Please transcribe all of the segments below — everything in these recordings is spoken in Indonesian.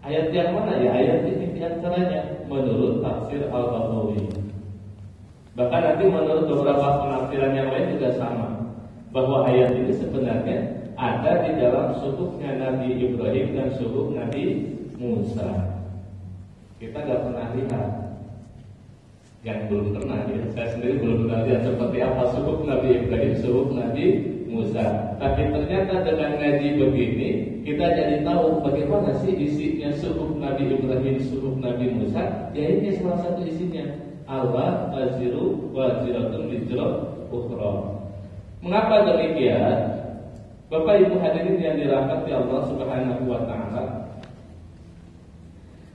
Ayat yang mana ya? Ayat ini diantaranya menurut tafsir Al-Baghawi. Bahkan nanti menurut beberapa penafsiran yang lain juga sama, bahwa ayat ini sebenarnya ada di dalam suhufnya Nabi Ibrahim dan suhuf Nabi Musa. Kita nggak pernah lihat, yang belum pernah ya. Saya sendiri belum pernah lihat seperti apa suhuf Nabi Ibrahim, suhuf Nabi Musa. Tapi ternyata dengan ngaji begini kita jadi tahu bagaimana sih isinya suhuf Nabi Ibrahim, suhuf Nabi Musa. Ya ini salah satu isinya. Allah taziru waziratun wizra ukhra. Mengapa demikian? Bapak Ibu hadirin yang dirahmati Allah Subhanahu wa taala.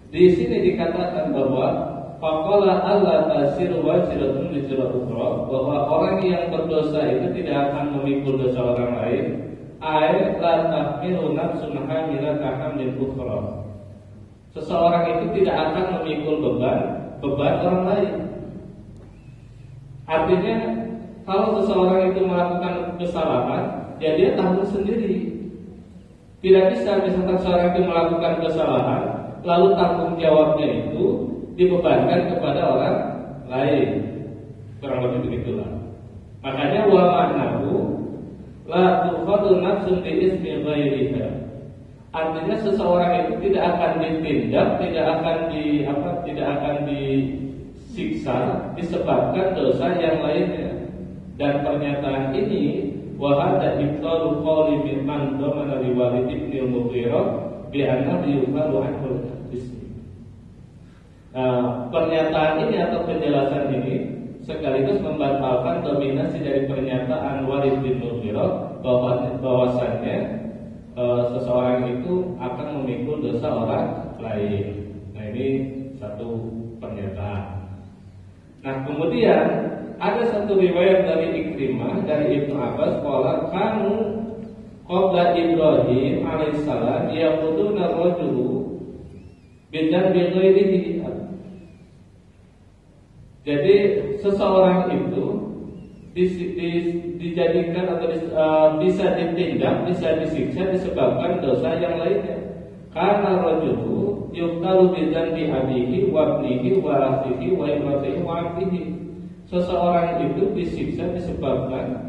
Di sini dikatakan bahwa faqala alla taziru waziratun wizra ukhra, bahwa orang yang berdosa itu tidak akan memikul dosa orang lain. Ay la tahmilu nafsun hamilatan hamlin ukhra. Seseorang itu tidak akan memikul beban orang lain. Artinya kalau seseorang itu melakukan kesalahan, ya dia tanggung sendiri. Tidak bisa misalkan seorang itu melakukan kesalahan, lalu tanggung jawabnya itu dibebankan kepada orang lain. Kurang lebih begitulah. Makanya wa ma'nahu la tukhadu nafsun bi ismi ghairiha. Artinya seseorang itu tidak akan ditindak, tidak akan disiksa disebabkan dosa yang lainnya. Dan pernyataan ini wa hadza ibtalu qawli mimman dhamana li Walid ibn al-Mughirah bi annahu yuqalu anhu ismi. Pernyataan ini atau penjelasan ini sekaligus membatalkan dominasi dari pernyataan Walid bin Mughirah bahwasannya seseorang itu akan memikul dosa orang lain. Nah ini satu pernyataan. Nah kemudian ada satu riwayat dari Ikrimah dari Ibnu Abbas qala kanu qabla Ibrahim alaihissalam yaquduna rajulu bidan bi ghairihi. Jadi seseorang itu dijadikan atau bisa ditindak, bisa disiksa disebabkan dosa yang lainnya. Karena rajulu yuqtalu bidan bi abihi wa ibnihi wa akhihi wa imratihi wa abdihi. Seseorang itu disiksa disebabkan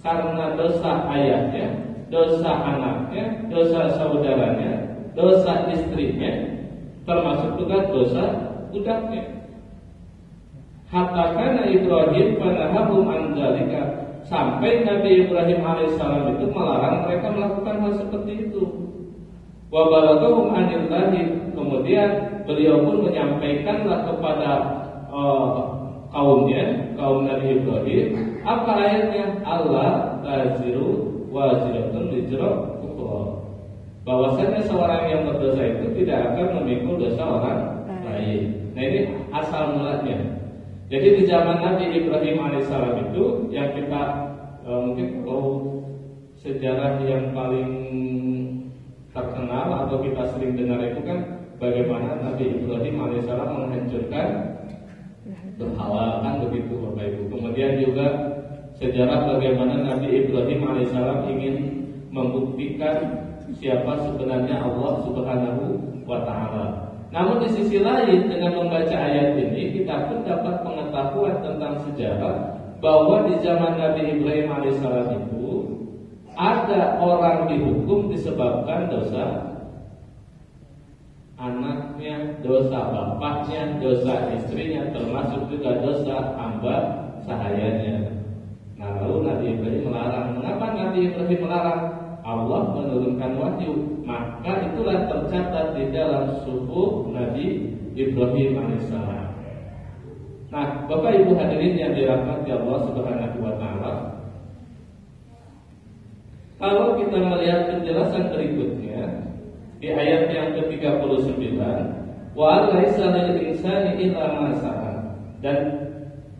karena dosa ayahnya, dosa anaknya, dosa saudaranya, dosa istrinya, termasuk juga dosa budaknya. Hatta kana Ibrahim panahahum an dzalika, sampai Nabi Ibrahim alaihissalam itu melarang mereka melakukan hal seperti itu. Wa balagahum anillahi, kemudian beliau pun menyampaikanlah kepada kaumnya, kaum Nabi Ibrahim, apa ayatnya? Allah taziru waziratun wizra ukhra. Bahwasanya seorang yang berdosa itu tidak akan memikul dosa orang lain. Nah ini asal mulanya. Jadi di zaman Nabi Ibrahim alaihissalam itu yang kita mungkin kalau sejarah yang paling terkenal atau kita sering dengar itu kan bagaimana Nabi Ibrahim alaihissalam menghancurkan berhala, kan begitu Bapak Ibu. Kemudian juga sejarah bagaimana Nabi Ibrahim alaihissalam ingin membuktikan siapa sebenarnya Allah Subhanahu wa taala. Namun di sisi lain dengan membaca ayat ini kita pun dapat pengetahuan tentang sejarah bahwa di zaman Nabi Ibrahim alaihissalam itu ada orang dihukum disebabkan dosa anaknya, dosa bapaknya, dosa istrinya, termasuk juga dosa hamba sahayanya. Nah lalu Nabi Ibrahim melarang. Mengapa Nabi Ibrahim melarang? Allah menurunkan wahyu, maka itulah tercatat di dalam suhuf Nabi Ibrahim alaihissalam. Nah, Bapak Ibu hadirin yang dirahmati Allah Subhanahu wa taala, kalau kita melihat penjelasan berikutnya di ayat yang ke-39, wa laisa lil insani illa ma sa'a, dan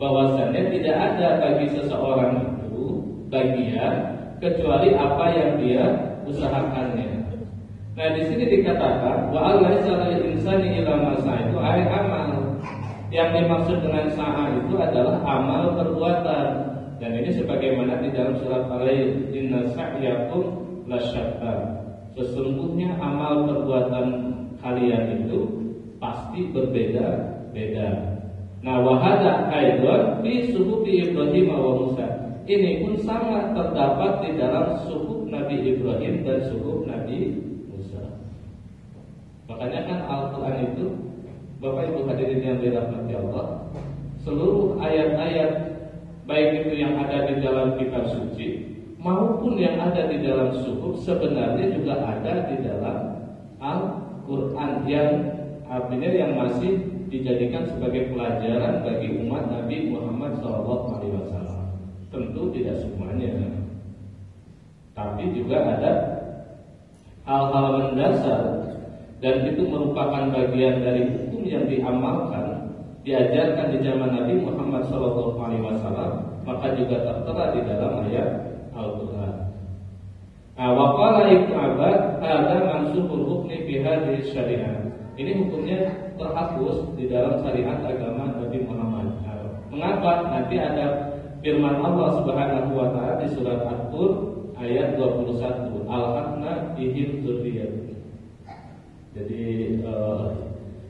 bahwasannya tidak ada bagi seseorang itu bagian kecuali apa yang dia usahakannya. Nah di sini dikatakan wa laisa lil insani illa ma sa'a, itu amal. Yang dimaksud dengan sa'a itu adalah amal perbuatan. Dan ini sebagaimana di dalam surat Al-Lail, inna sa'yakum lasyatta. Sesungguhnya amal perbuatan kalian itu pasti berbeda-beda. Nah, wahada aidan fi suhufi Ibrahim wa Musa. Ini pun sama terdapat di dalam suhuf Nabi Ibrahim dan suhuf Nabi Musa. Makanya kan Al-Quran itu, Bapak Ibu hadirin yang dirahmati Allah, seluruh ayat-ayat baik itu yang ada di dalam kitab suci maupun yang ada di dalam suhuf sebenarnya juga ada di dalam Al-Quran, yang artinya yang masih dijadikan sebagai pelajaran bagi umat Nabi Muhammad SAW. Tentu tidak semuanya, tapi juga ada hal-hal mendasar dan itu merupakan bagian dari hukum yang diamalkan, diajarkan di zaman Nabi Muhammad SAW, maka juga tertera di dalam ayat Al-Quran. Waqala Ibnu Abbas ada mansubul hukmi fi hadhihi syariah. Ini hukumnya terhapus di dalam syariat agama Nabi Muhammad. Mengapa? Nanti ada firman Allah Subhanahu wa taala di surat At-Tur ayat 21, al-haqna bihim dzurriyyah. Jadi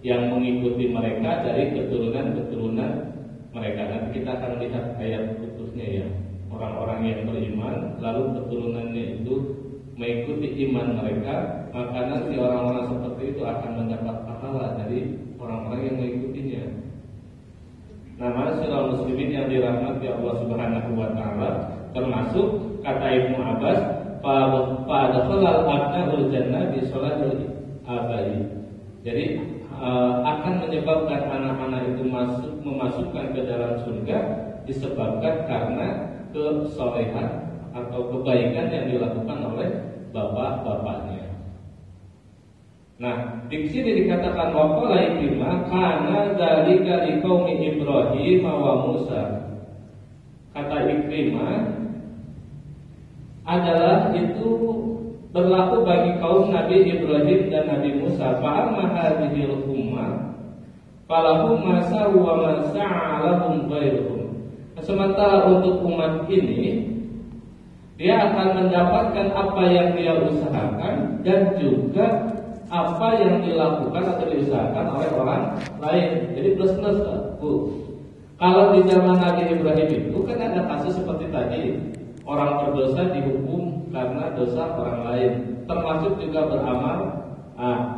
yang mengikuti mereka dari keturunan-keturunan mereka. Nanti kita akan lihat ayat putusnya ya. Orang-orang yang beriman lalu keturunannya itu mengikuti iman mereka, maka nanti orang-orang seperti itu akan mendapat pahala dari orang-orang yang mengikutinya. Nah, ma'asyiral muslimin yang dirahmati Allah Subhanahu wa taala, termasuk kata Ibnu Abbas, fa dakhalal abna'ul jannah bi sholatil abai. Jadi akan menyebabkan anak-anak itu memasukkan ke dalam surga disebabkan karena kesolehan atau kebaikan yang dilakukan oleh bapak-bapaknya. Nah, di sini dikatakan waqala Ikrimah kana dzalika liqaumi Ibrahim wa Musa. Kata Ikrimah adalah itu berlaku bagi kaum Nabi Ibrahim dan Nabi Musa. Fa amma hadhil ummah falahum ma sa'u wa ma sa'alahum ghairuhum. Sementara untuk umat ini, dia akan mendapatkan apa yang dia usahakan dan juga apa yang dilakukan atau diusahakan oleh orang lain. Jadi plus-plus, Bu. Kalau di zaman Nabi Ibrahim itu kan ada kasus seperti tadi, orang berdosa dihukum karena dosa orang lain, termasuk juga beramal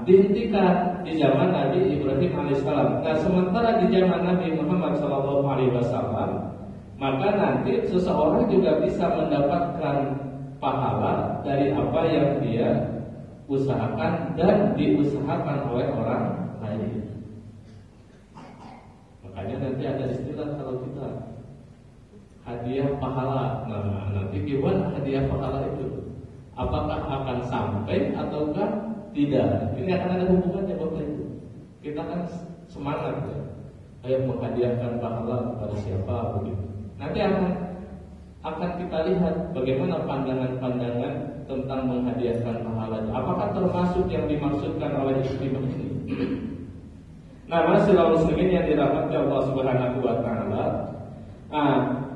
dihentikan di zaman Nabi Ibrahim alaihissalam. Nah, sementara di zaman Nabi Muhammad SAW, maka nanti seseorang juga bisa mendapatkan pahala dari apa yang dia usahakan dan diusahakan oleh orang lain. Makanya nanti ada istilah kalau kita hadiah pahala. Nah, nanti gimana hadiah pahala itu? Apakah akan sampai ataukah tidak? Ini akan ada hubungannya Bapak Ibu. Kita kan semangat ya, ayo menghadiahkan pahala kepada siapa begitu. Nanti akan kita lihat bagaimana pandangan-pandangan tentang menghadiahkan pahala. Apakah termasuk yang dimaksudkan oleh Ikrimah ini? Nah, ma'asyiral muslimin yang dirahmati Allah Subhanahu wa taala.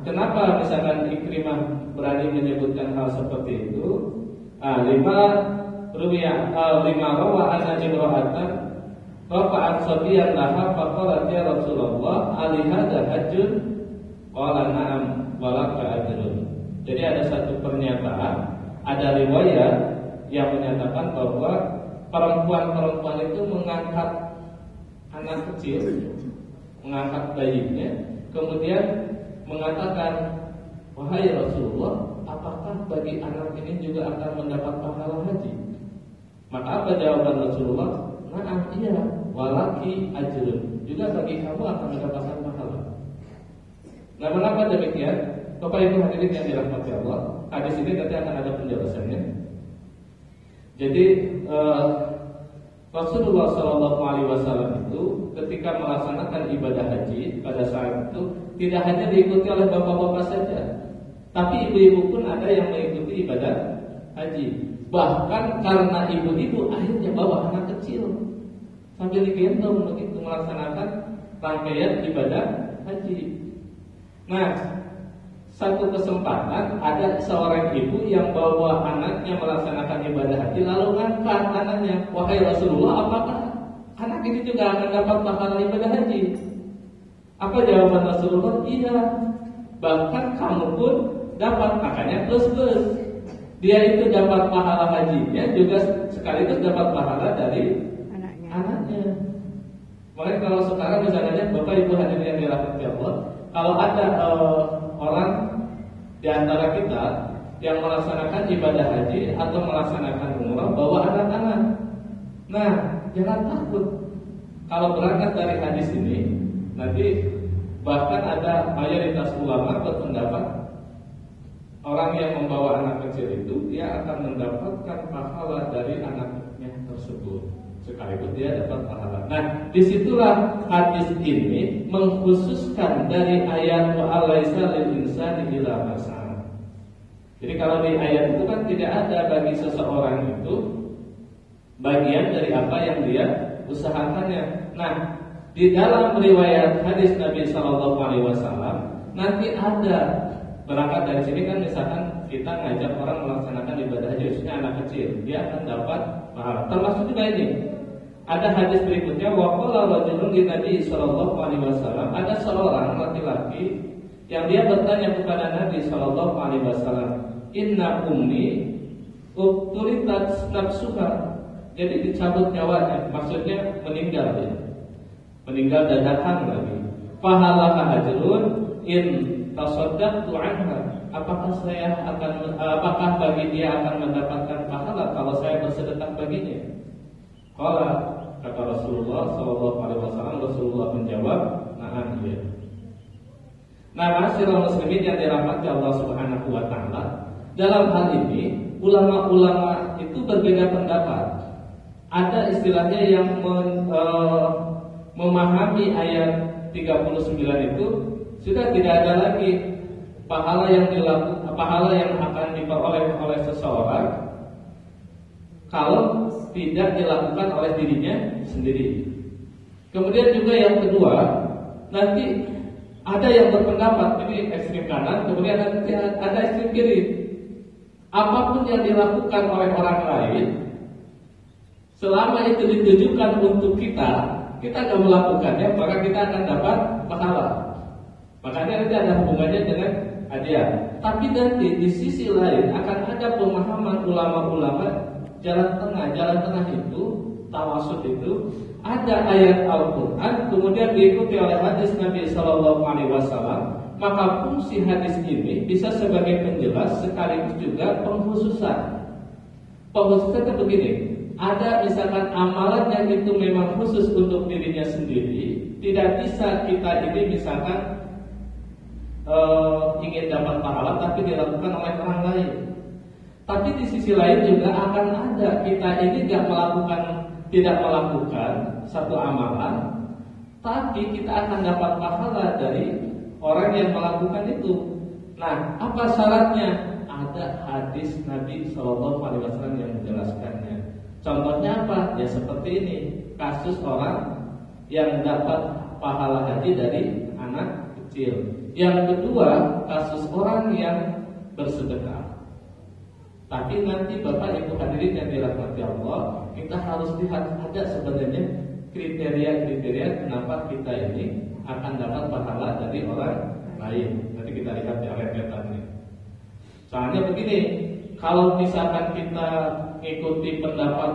Kenapa misalkan Ikrimah berani menyebutkan hal seperti itu? Lima rawa anna imra'atan rafa'at sabiyan laha faqalat ya Rasulullah ali hadza hajjun qala na'am walaka ajrun. Jadi ada satu pernyataan, ada riwayat yang menyatakan bahwa perempuan-perempuan itu mengangkat anak kecil, mengangkat bayinya, kemudian mengatakan, wahai Rasulullah, apakah bagi anak ini juga akan mendapat pahala haji? Maka apa jawaban Rasulullah? Na'am, iya, walaki ajrun, juga bagi kamu akan mendapatkan pahala. Nah, mengapa demikian? Bapak Ibu hadirin yang dirahmati Allah, hadis ini nanti akan ada penjelasannya. Jadi Rasulullah SAW itu ketika melaksanakan ibadah haji pada saat itu tidak hanya diikuti oleh bapak-bapak saja, tapi ibu-ibu pun ada yang mengikuti ibadah haji. Bahkan karena ibu-ibu akhirnya bawa anak kecil sambil digendong begitu melaksanakan rangkaian ibadah haji. Nah, satu kesempatan ada seorang ibu yang bawa anaknya melaksanakan ibadah haji lalu ngangkat anaknya, wahai Rasulullah, apakah ini juga akan dapat pahala ibadah haji. Apa jawaban Rasulullah? Iya. Bahkan kamu pun dapat, makanya plus. Dia itu dapat pahala hajinya juga sekaligus dapat pahala dari anaknya. Makanya kalau sekarang misalnya Bapak Ibu hadirin yang dirahmati Allah, kalau ada orang di antara kita yang melaksanakan ibadah haji atau melaksanakan umrah bawa anak-anak, nah jangan takut. Kalau berangkat dari hadis ini, nanti bahkan ada mayoritas ulama berpendapat orang yang membawa anak kecil itu dia akan mendapatkan pahala dari anaknya tersebut, sekaligus dia dapat pahala. Nah, disitulah hadis ini mengkhususkan dari ayat wa alaisa lil insani illa ma sa'a. Jadi kalau di ayat itu kan tidak ada bagi seseorang itu bagian dari apa yang dia usahakannya. Nah, di dalam riwayat hadis Nabi Shallallahu Alaihi Wasallam nanti ada, berangkat dari sini kan misalkan kita ngajak orang melaksanakan ibadah haji khususnya anak kecil, dia akan dapat pahala. Termasuk juga ini ada hadis berikutnya, waqala rajulun li Nabi Shallallahu Alaihi Wasallam, ada seorang laki-laki yang dia bertanya kepada Nabi Shallallahu Alaihi Wasallam, inna ummi uqtulitat nafsuha. Jadi dicabut nyawanya, maksudnya meninggal ya. Meninggal dadakan lagi. Fahalaha ajrun in tasaddaqtu anha. Apakah bagi dia akan mendapatkan pahala kalau saya bersedekah baginya? Qala, kata Rasulullah sallallahu alaihi wasallam, Rasulullah menjawab, na'am ya. Nah, masyiral muslimin yang dirahmati Allah Subhanahu wa taala, dalam hal ini ulama-ulama itu berbeda pendapat. Ada istilahnya yang memahami ayat 39 itu sudah tidak ada lagi pahala yang akan diperoleh oleh seseorang kalau tidak dilakukan oleh dirinya sendiri. Kemudian juga yang kedua, nanti ada yang berpendapat ini ekstrem kanan, kemudian nanti ada ekstrem kiri. Apapun yang dilakukan oleh orang lain, selama itu ditujukan untuk kita nggak melakukannya, maka kita akan dapat pahala. Makanya nanti ada hubungannya dengan hadiah. Tapi nanti di sisi lain akan ada pemahaman ulama-ulama jalan tengah itu, tawasud itu, ada ayat Al-Quran, kemudian diikuti oleh hadis Nabi Sallallahu Alaihi Wasallam. Maka fungsi hadis ini bisa sebagai penjelas sekaligus juga pengkhususan. Pengkhususan itu begini. Ada misalkan amalan yang itu memang khusus untuk dirinya sendiri, tidak bisa kita ini misalkan ingin dapat pahala tapi dilakukan oleh orang lain. Tapi di sisi lain juga akan ada kita ini tidak melakukan satu amalan, tapi kita akan dapat pahala dari orang yang melakukan itu. Nah, apa syaratnya? Ada hadis Nabi Shallallahu Alaihi Wasallam yang menjelaskannya. Contohnya apa? Ya seperti ini, kasus orang yang dapat pahala haji dari anak kecil. Yang kedua, kasus orang yang bersedekah. Tapi nanti Bapak Ibu hadirin yang dirahmati Allah, kita harus lihat ada sebenarnya kriteria-kriteria kenapa kita ini akan dapat pahala dari orang lain. Nanti kita lihat di rentetannya. Soalnya begini, kalau misalkan kita mengikuti pendapat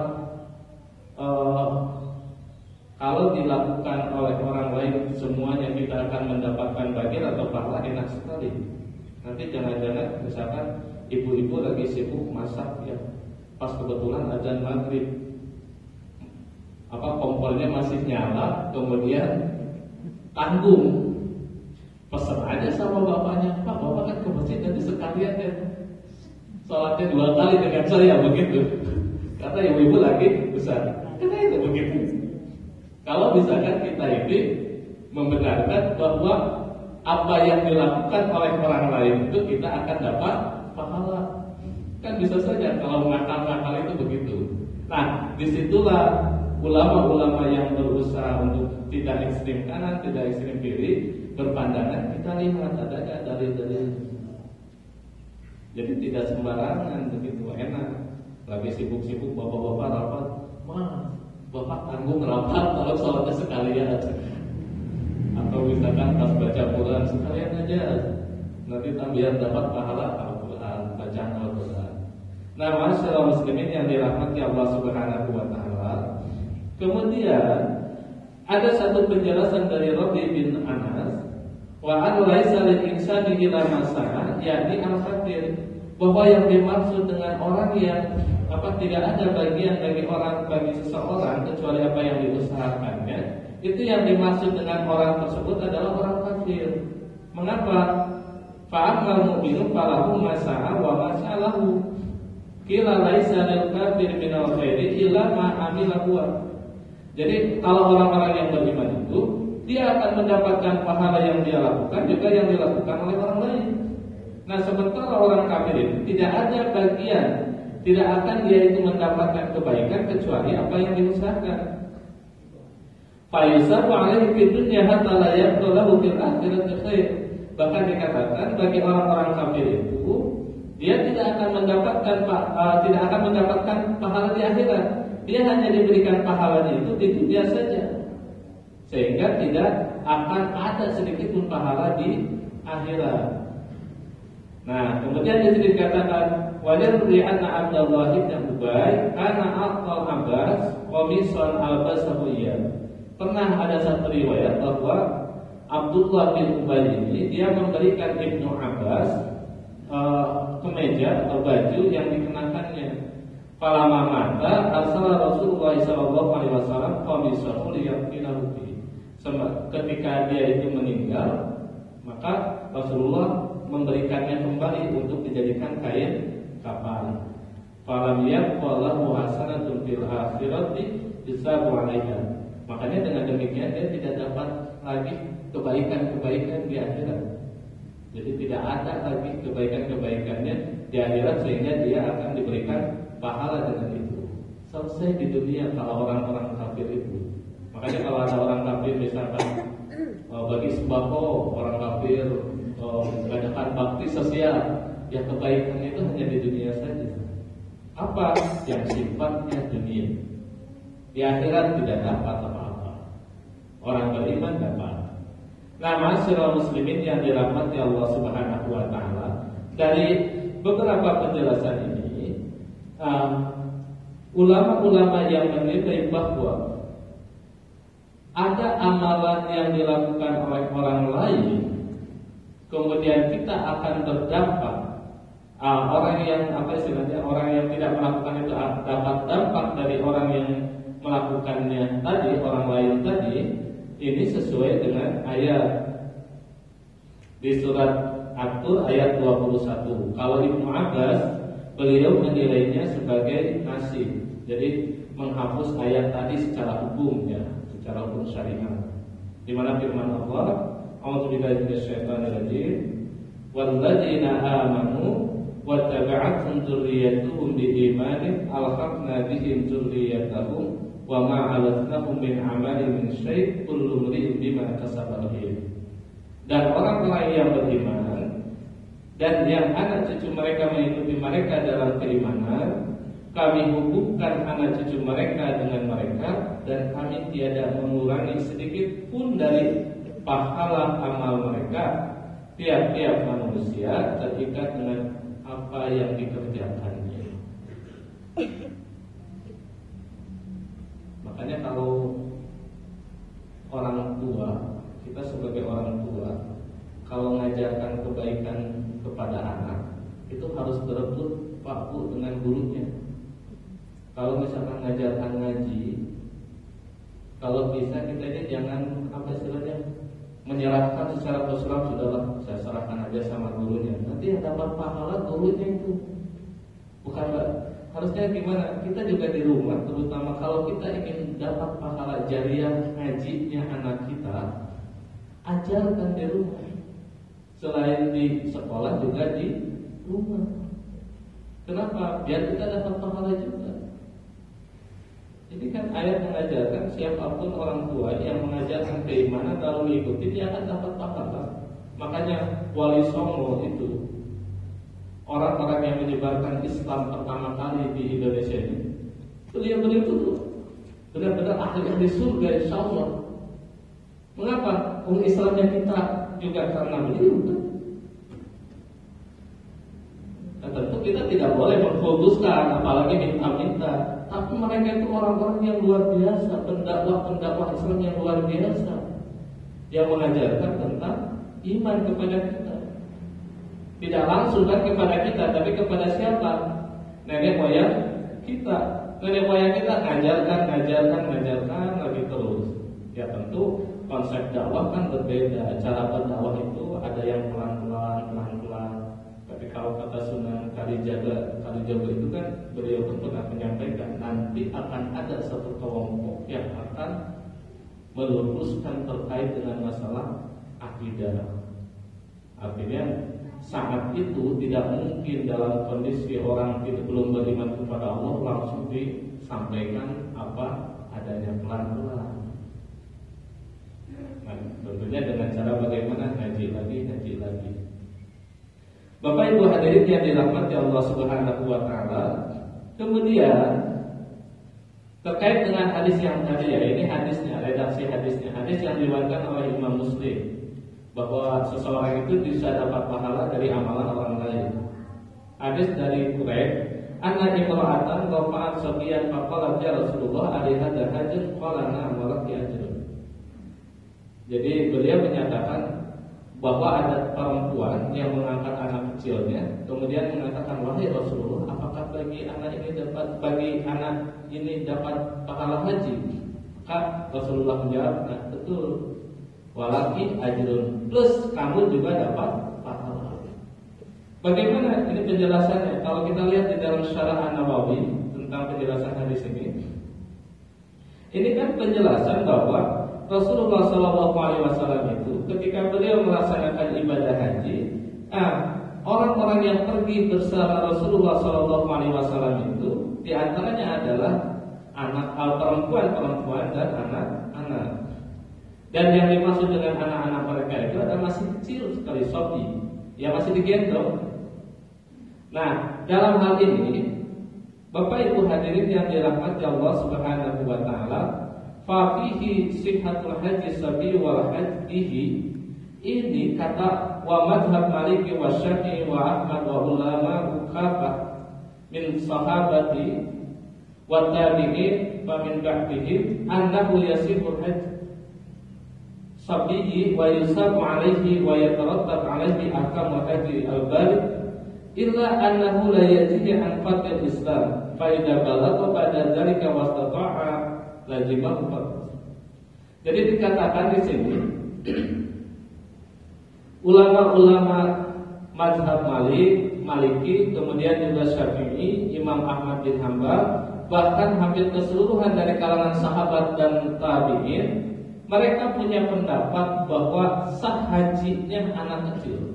kalau dilakukan oleh orang lain semuanya kita akan mendapatkan bagian atau pahala, enak sekali. Nanti jangan-jangan misalkan ibu-ibu lagi sibuk masak ya, pas kebetulan azan maghrib, kompornya masih nyala, kemudian tanggung, pesan aja sama bapaknya, Pak, bapak kan ke masjid nanti sekalian ya sholatnya 2 kali dengan saya, begitu. Kata ibu-ibu lagi besar, karena itu begitu. Kalau misalkan kita ini membenarkan bahwa apa yang dilakukan oleh orang lain itu kita akan dapat pahala, kan bisa saja kalau ngakal-ngakal itu begitu. Nah, disitulah ulama-ulama yang berusaha untuk tidak ekstrem kanan, tidak ekstrem kiri, berpandangan kita lihat adanya dalil-dalil. Jadi tidak sembarangan begitu enak. Lagi sibuk-sibuk bapak-bapak rapat, Bapak tanggung rapat kalau sholatnya sekalian aja. Atau misalkan pas baca Quran sekalian aja, nanti biar dapat pahala Al-Quran, bacaan Al-Quran. Nah, masyaallah muslimin yang dirahmati Allah Subhanahu wa taala. Kemudian ada satu penjelasan dari Rabi bin Anas, wa an laisa lil insani illa ma sa'a, yakni al-fakir, bahwa yang dimaksud dengan orang yang tidak ada bagian bagi seseorang kecuali apa yang diusahakannya, itu yang dimaksud dengan orang tersebut adalah orang kafir. Mengapa? Fa'amal mu'minu falahu ma sa'a wa ma sa'alahu. Qila laisa lil kafir minal khairi illa ma amila huwa. Jadi kalau orang-orang yang beriman itu, dia akan mendapatkan pahala yang dia lakukan juga yang dilakukan oleh orang lain. Nah, sementara orang kafir itu tidak ada bagian, tidak akan dia itu mendapatkan kebaikan kecuali apa yang diusahakan. Fayusabu alaihi fid dunya hatta la yaqulu fil akhirati khair. Bahkan dikatakan bagi orang-orang kafir itu, dia tidak akan mendapatkan pahala di akhirat. Dia hanya diberikan pahalanya itu di dunia saja, sehingga tidak akan ada sedikit pun pahala di akhirat. Nah, kemudian di sini dikatakan wajar anna Abdullah bin Ubay kana aqal Abbas qamisan al-basawiyah. Pernah ada satu riwayat bahwa Abdullah bin Ubay ini dia memberikan Ibnu Abbas kemeja atau baju yang dikenakannya. Falamma mata arsala Rasulullah sallallahu alaihi wasallam qamisahu liyaqinahu bi. Ketika dia itu meninggal, maka Rasulullah memberikannya kembali untuk dijadikan kain kafan. Falam yaqalahu hasanatun fil akhirati bisabu alaiha. Makanya dengan demikian dia tidak dapat lagi kebaikan-kebaikan di akhirat. Jadi tidak ada lagi kebaikan-kebaikannya di akhirat, sehingga dia akan diberikan pahala dengan itu. Selesai di dunia kalau orang-orang kafir itu. Makanya kalau ada orang kafir misalkan bagi sembako, orang kafir mengadakan bakti sosial, ya kebaikannya itu hanya di dunia saja. Apa yang sifatnya dunia, di akhirat tidak dapat apa-apa. Orang beriman dapat. Nah, masyaallah muslimin yang dirahmati Allah Subhanahu wa taala, dari beberapa penjelasan ini, ulama-ulama yang menilai bahwa ada amalan yang dilakukan oleh orang lain, kemudian kita akan berdampak. Orang yang orang yang tidak melakukan itu dapat dampak dari orang yang melakukannya tadi, orang lain tadi. Ini sesuai dengan ayat di surat At-Tur ayat 21. Kalau Ibnu Abbas, beliau menilainya sebagai nasib. Jadi menghapus ayat tadi secara hukum, ya, secara hukum syariat. Di mana firman Allah, "A'udzubillahi minasyaitonir rajim. Walladzina amanu wa tabi'athum dzurriyyatuhum biimanin alhaqna bihim dzurriyyatahum wa ma 'alatnahum min 'amalihim min syai' kullu imrin bima kasaba rahin." Dan orang-orang yang beriman dan yang anak cucu mereka mengikuti mereka dalam keimanan, kami hubungkan anak cucu mereka dengan mereka, dan kami tiada mengurangi sedikit pun dari pahala amal mereka. Tiap-tiap manusia terikat dengan apa yang dikerjakannya. Makanya kalau orang tua, kita sebagai orang tua, kalau mengajarkan kebaikan kepada anak, itu harus berebut waktu dengan gurunya. Kalau misalkan mengajarkan ngaji, kalau bisa kita ini jangan menyerahkan secara bersurat, sudahlah saya serahkan aja sama gurunya. Nanti yang dapat pahala gurunya itu, bukan harusnya gimana? Kita juga di rumah, terutama kalau kita ingin dapat pahala jariah ngajinya anak kita, ajarkan di rumah. Selain di sekolah juga di rumah. Kenapa? Biar kita dapat pahala juga. Jadi kan ayat mengajarkan siapapun orang tua yang mengajarkan keimanan lalu mengikuti, dia akan dapat pahala. Makanya Wali Songo itu, orang-orang yang menyebarkan Islam pertama kali di Indonesia ini, beliau itu benar-benar ahli surga insya Allah. Mengapa? Islamnya kita juga karena beliau. Nah, tentu kita tidak boleh mengkultuskan, apalagi minta-minta. Tapi mereka itu orang-orang yang luar biasa, pendakwah Islam yang luar biasa, yang mengajarkan tentang iman kepada kita. Tidak langsung kan kepada kita, tapi kepada siapa? Nenek moyang kita. Nenek moyang kita ngajarkan lagi terus. Ya tentu konsep dakwah kan berbeda. Cara berdakwah itu ada yang pelan-pelan. Tapi kalau kata Sunan Kalijaga itu kan beliau pun pernah menyampaikan nanti akan ada satu kelompok yang akan meluruskan terkait dengan masalah akidah. Artinya saat itu tidak mungkin dalam kondisi orang itu belum beriman kepada Allah langsung disampaikan apa adanya pelan-pelan. Nah, tentunya dengan cara bagaimana ngaji lagi. Bapak Ibu hadirin yang dirahmati Allah Subhanahu wa taala. Kemudian terkait dengan hadis yang tadi ya, ini hadisnya, redaksi hadisnya, hadis yang diriwayatkan oleh Imam Muslim, bahwa seseorang itu bisa dapat pahala dari amalan orang lain. Hadis dari Quraib, anna imra'atan rafa'at sabiyan faqalat ya Rasulullah alaiha hajjun qala na'am wa laki ajrun. Jadi beliau menyatakan bahwa ada perempuan yang mengangkat anak kecilnya, kemudian mengatakan, wahai Rasulullah, apakah bagi anak ini dapat pahala haji? Maka Rasulullah menjawab, nah betul, walaki ajrun, plus kamu juga dapat pahala. Bagaimana ini penjelasannya? Kalau kita lihat di dalam Syarah An-Nawawi tentang penjelasan hadis ini kan penjelasan bahwa Rasulullah SAW itu ketika beliau melaksanakan ibadah haji, orang-orang yang pergi bersama Rasulullah SAW itu diantaranya adalah anak perempuan dan anak-anak. Dan yang dimaksud dengan anak-anak mereka itu adalah masih kecil sekali, sobi, yang masih digendong. Nah, dalam hal ini, Bapak Ibu hadirin yang dirahmati Allah Subhanahu wa taala, fa fihi sihhatul haji sabi wal hajjihi. Ini kata wa madhab Maliki wa Syafi'i wa Ahmad wa ulama kafah min sahabati wa tabi'in wa min ba'dihim annahu yasihul hajj sabiyi wa yusabu alaihi wa yatarattab alaihi ahkamul haji al-baligh illa annahu la yajihi an fatil Islam fa idza balagha ba'da dzalika wastata'a lazimah. Jadi dikatakan di sini ulama-ulama mazhab Maliki, kemudian juga Syafi'i, Imam Ahmad bin Hanbal, bahkan hampir keseluruhan dari kalangan sahabat dan tabi'in, mereka punya pendapat bahwa sah hajinya anak kecil.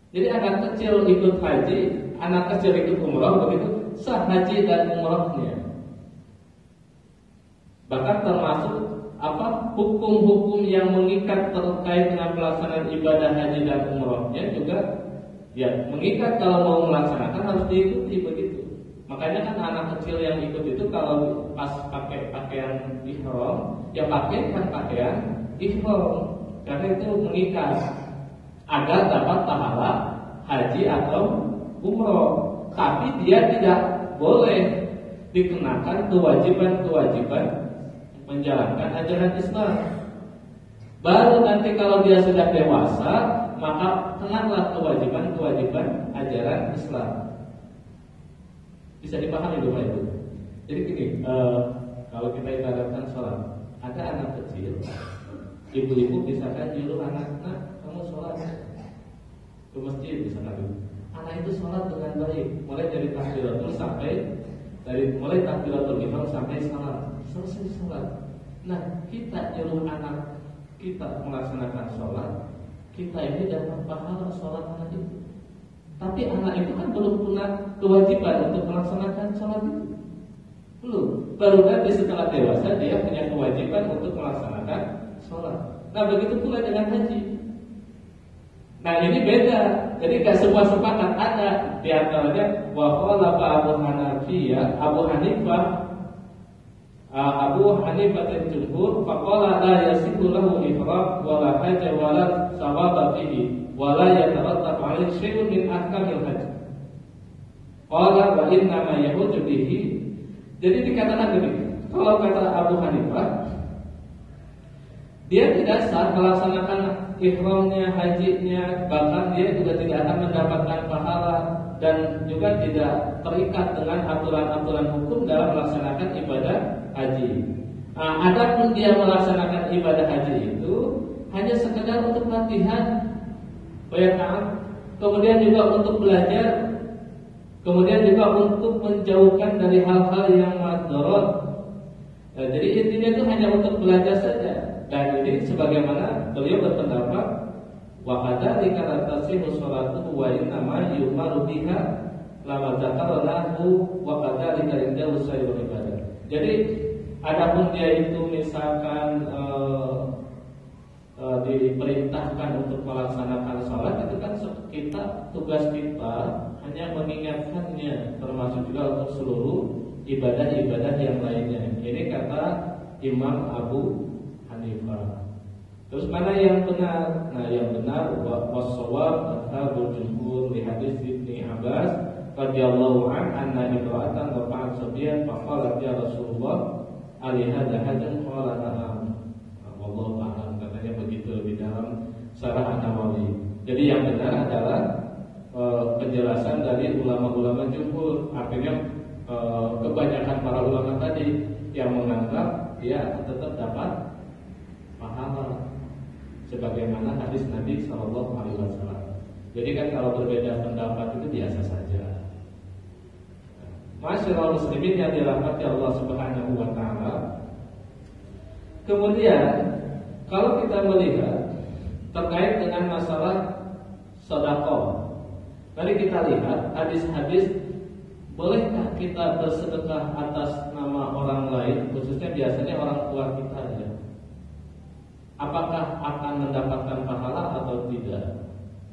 Jadi anak kecil ikut haji, anak kecil ikut umrah, begitu sah haji dan umrahnya. Bahkan termasuk hukum-hukum yang mengikat terkait dengan pelaksanaan ibadah haji dan umrahnya juga ya mengikat, kalau mau melaksanakan harus diikuti begitu. Makanya kan anak kecil yang ikut itu kalau pas pakai pakaian ihram, ya pakaikan pakaian ihram, karena itu mengikat agar dapat pahala haji atau umrah. Tapi dia tidak boleh dikenakan kewajiban menjalankan ajaran Islam. Baru nanti kalau dia sudah dewasa, maka kenalah kewajiban ajaran Islam. Bisa dipahami Bapak Ibu. Jadi gini, kalau kita ibaratkan sholat, ada anak kecil, ibu-ibu misalkan nyuruh anak-anak, kamu sholat ke masjid misalkan. Anak itu sholat dengan baik, mulai dari takbiratul ihram sampai salat, selesai sholat. Nah, kita nyuruh anak kita melaksanakan sholat, kita ini dapat pahala sholat anak itu. Tapi anak itu kan belum punya kewajiban untuk melaksanakan sholat itu, belum. Baru nanti setelah dewasa dia punya kewajiban untuk melaksanakan sholat. Nah, begitu pula dengan haji. Nah, ini beda. Jadi gak semua sepakat. Ada di antaranya wa qala Abu Hanifah Abu Hanifah dan jumhur faqala la yasihu lahu ifrad wa la hajj wa la sawaba fihi wa la yatarattab 'alaihi syai'un min ahkamil hajj. Qala wa inna ma yahudu bihi. Jadi dikatakan demikian. Kalau kata Abu Hanifah, dia tidak sah melaksanakan ihramnya, hajinya, bahkan dia juga tidak akan mendapatkan pahala dan juga tidak terikat dengan aturan-aturan hukum dalam melaksanakan ibadah haji. Adapun dia melaksanakan ibadah haji itu hanya sekedar untuk latihan, kemudian juga untuk belajar, kemudian juga untuk menjauhkan dari hal-hal yang madharat. Jadi intinya itu hanya untuk belajar saja. Dan ini sebagaimana beliau berpendapat wa kadzalika la tasihu sholatuhu wa inna ma yu'maru biha lama zakarnahu wa kadzalika indahu sayyidul ibadah. Jadi adapun dia itu misalkan diperintahkan untuk melaksanakan sholat, itu kan kita, tugas kita hanya mengingatkannya, termasuk juga untuk seluruh ibadah-ibadah yang lainnya. Ini kata Imam Abu Hanifah. Terus mana yang benar? Nah, yang benar was-shawab madhhabul jumhur li hadis Ibnu Abbas radhiyallahu anna imra'atan rafa'at sabiyyan faqalat ya Rasulullah ali hadza hajan qala na'am. Wallahu a'lam, katanya begitu di dalam Syarah An-Nawawi. Jadi yang benar adalah penjelasan dari ulama-ulama jumhur. Artinya kebanyakan para ulama tadi yang menganggap dia akan tetap dapat pahala sebagaimana hadis Nabi SAW. Jadi kan kalau berbeda pendapat itu biasa saja. Masyaallah muslimin yang dirahmati Allah Subhanahu wa taala. Kemudian kalau kita melihat terkait dengan masalah sedekah, mari kita lihat hadis-hadis. Bolehkah kita bersedekah atas nama orang lain, khususnya biasanya orang tua kita ya? Apakah akan mendapatkan pahala atau tidak?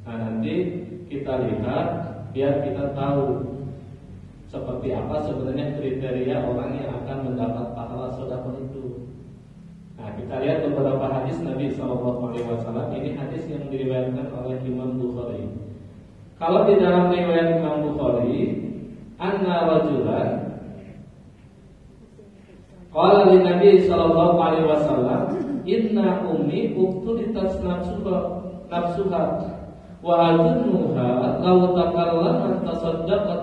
Nah, nanti kita lihat biar kita tahu seperti apa sebenarnya kriteria orang yang akan mendapat pahala sedekah itu. Nah, kita lihat beberapa hadis Nabi SAW. Ini hadis yang diriwayatkan oleh Imam Bukhari. Kalau di dalam riwayat Imam Bukhari, anna rajulan qala lin Nabi sallallahu alaihi wasallam inna ummi uqtulitas nafsuha wa adunnuha law takallamat tasaddaqat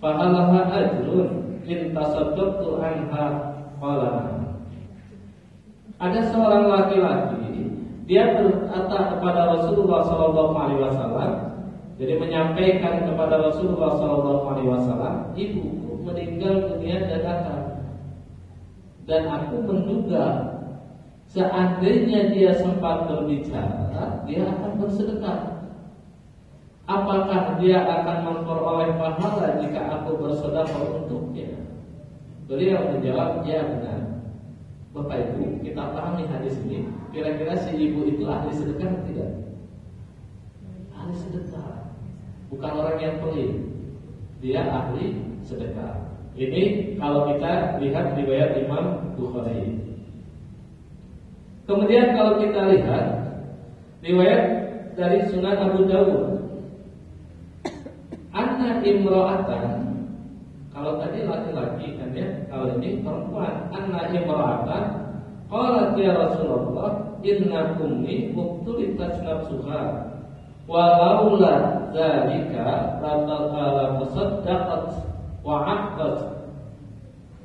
fahalaha ajrun in tasaddaqtu anha qala. Ada seorang laki-laki, dia berkata kepada Rasulullah sallallahu alaihi wasallam, jadi menyampaikan kepada Rasulullah SAW, ibuku meninggal dunia dadakan, dan aku menduga seandainya dia sempat berbicara, dia akan bersedekah. Apakah dia akan memperoleh pahala jika aku bersedekah untuknya? Beliau menjawab, ya benar. Bapak Ibu, kita pahami hadis ini. Kira-kira si ibu itu ahli sedekah atau tidak? Ahli sedekah. Bukan orang yang pelit, dia ahli sedekah. Ini kalau kita lihat riwayat Imam Bukhari. Kemudian kalau kita lihat riwayat dari Sunan Abu Dawud, anna imra'atan, kalau tadi laki-laki kan ya, kalau ini perempuan. Anna imra'atan qalat ya Rasulullah inna ummi uqtulitat nafsuha walaula dzalika la tasaddaqat wa 'aqqat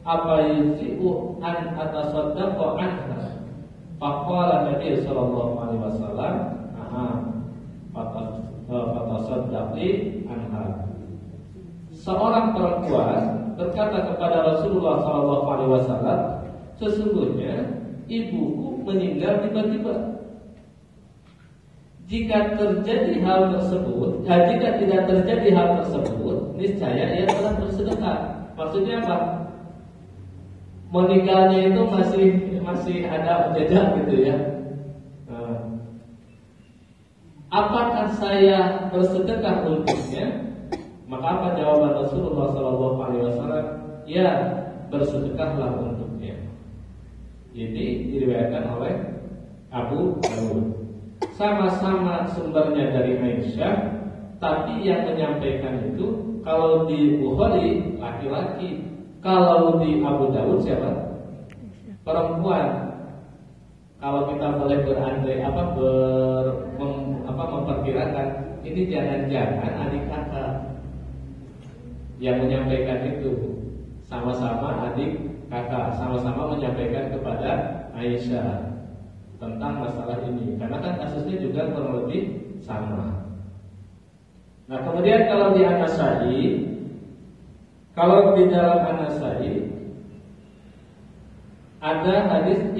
apa yusi'u an atasaddaqa anha. Faqala Nabi sallallahu alaihi wasallam, fatasaddaqi anha. Seorang perempuan berkata kepada Rasulullah sallallahu alaihi wasallam, sesungguhnya ibuku meninggal tiba-tiba. Jika terjadi hal tersebut, jika tidak terjadi hal tersebut, niscaya ia telah bersedekah. Maksudnya apa? Meninggalnya itu masih ada jejak gitu ya. Apakah saya bersedekah untuknya? Maka apa jawaban Rasulullah SAW? Ya, bersedekahlah untuknya. Ini diriwayatkan oleh Abu Dawud. Sama-sama sumbernya dari Aisyah, tapi yang menyampaikan itu kalau di Bukhari laki-laki, kalau di Abu Dawud siapa? Perempuan. Kalau kita boleh berandai memperkirakan, ini jangan-jangan adik kakak yang menyampaikan itu, sama-sama adik kakak, sama-sama menyampaikan kepada Aisyah tentang masalah ini, karena kan kasusnya juga kurang lebih sama. Nah, kemudian kalau di An-Nasa'i, kalau di dalam An-Nasa'i ada hadis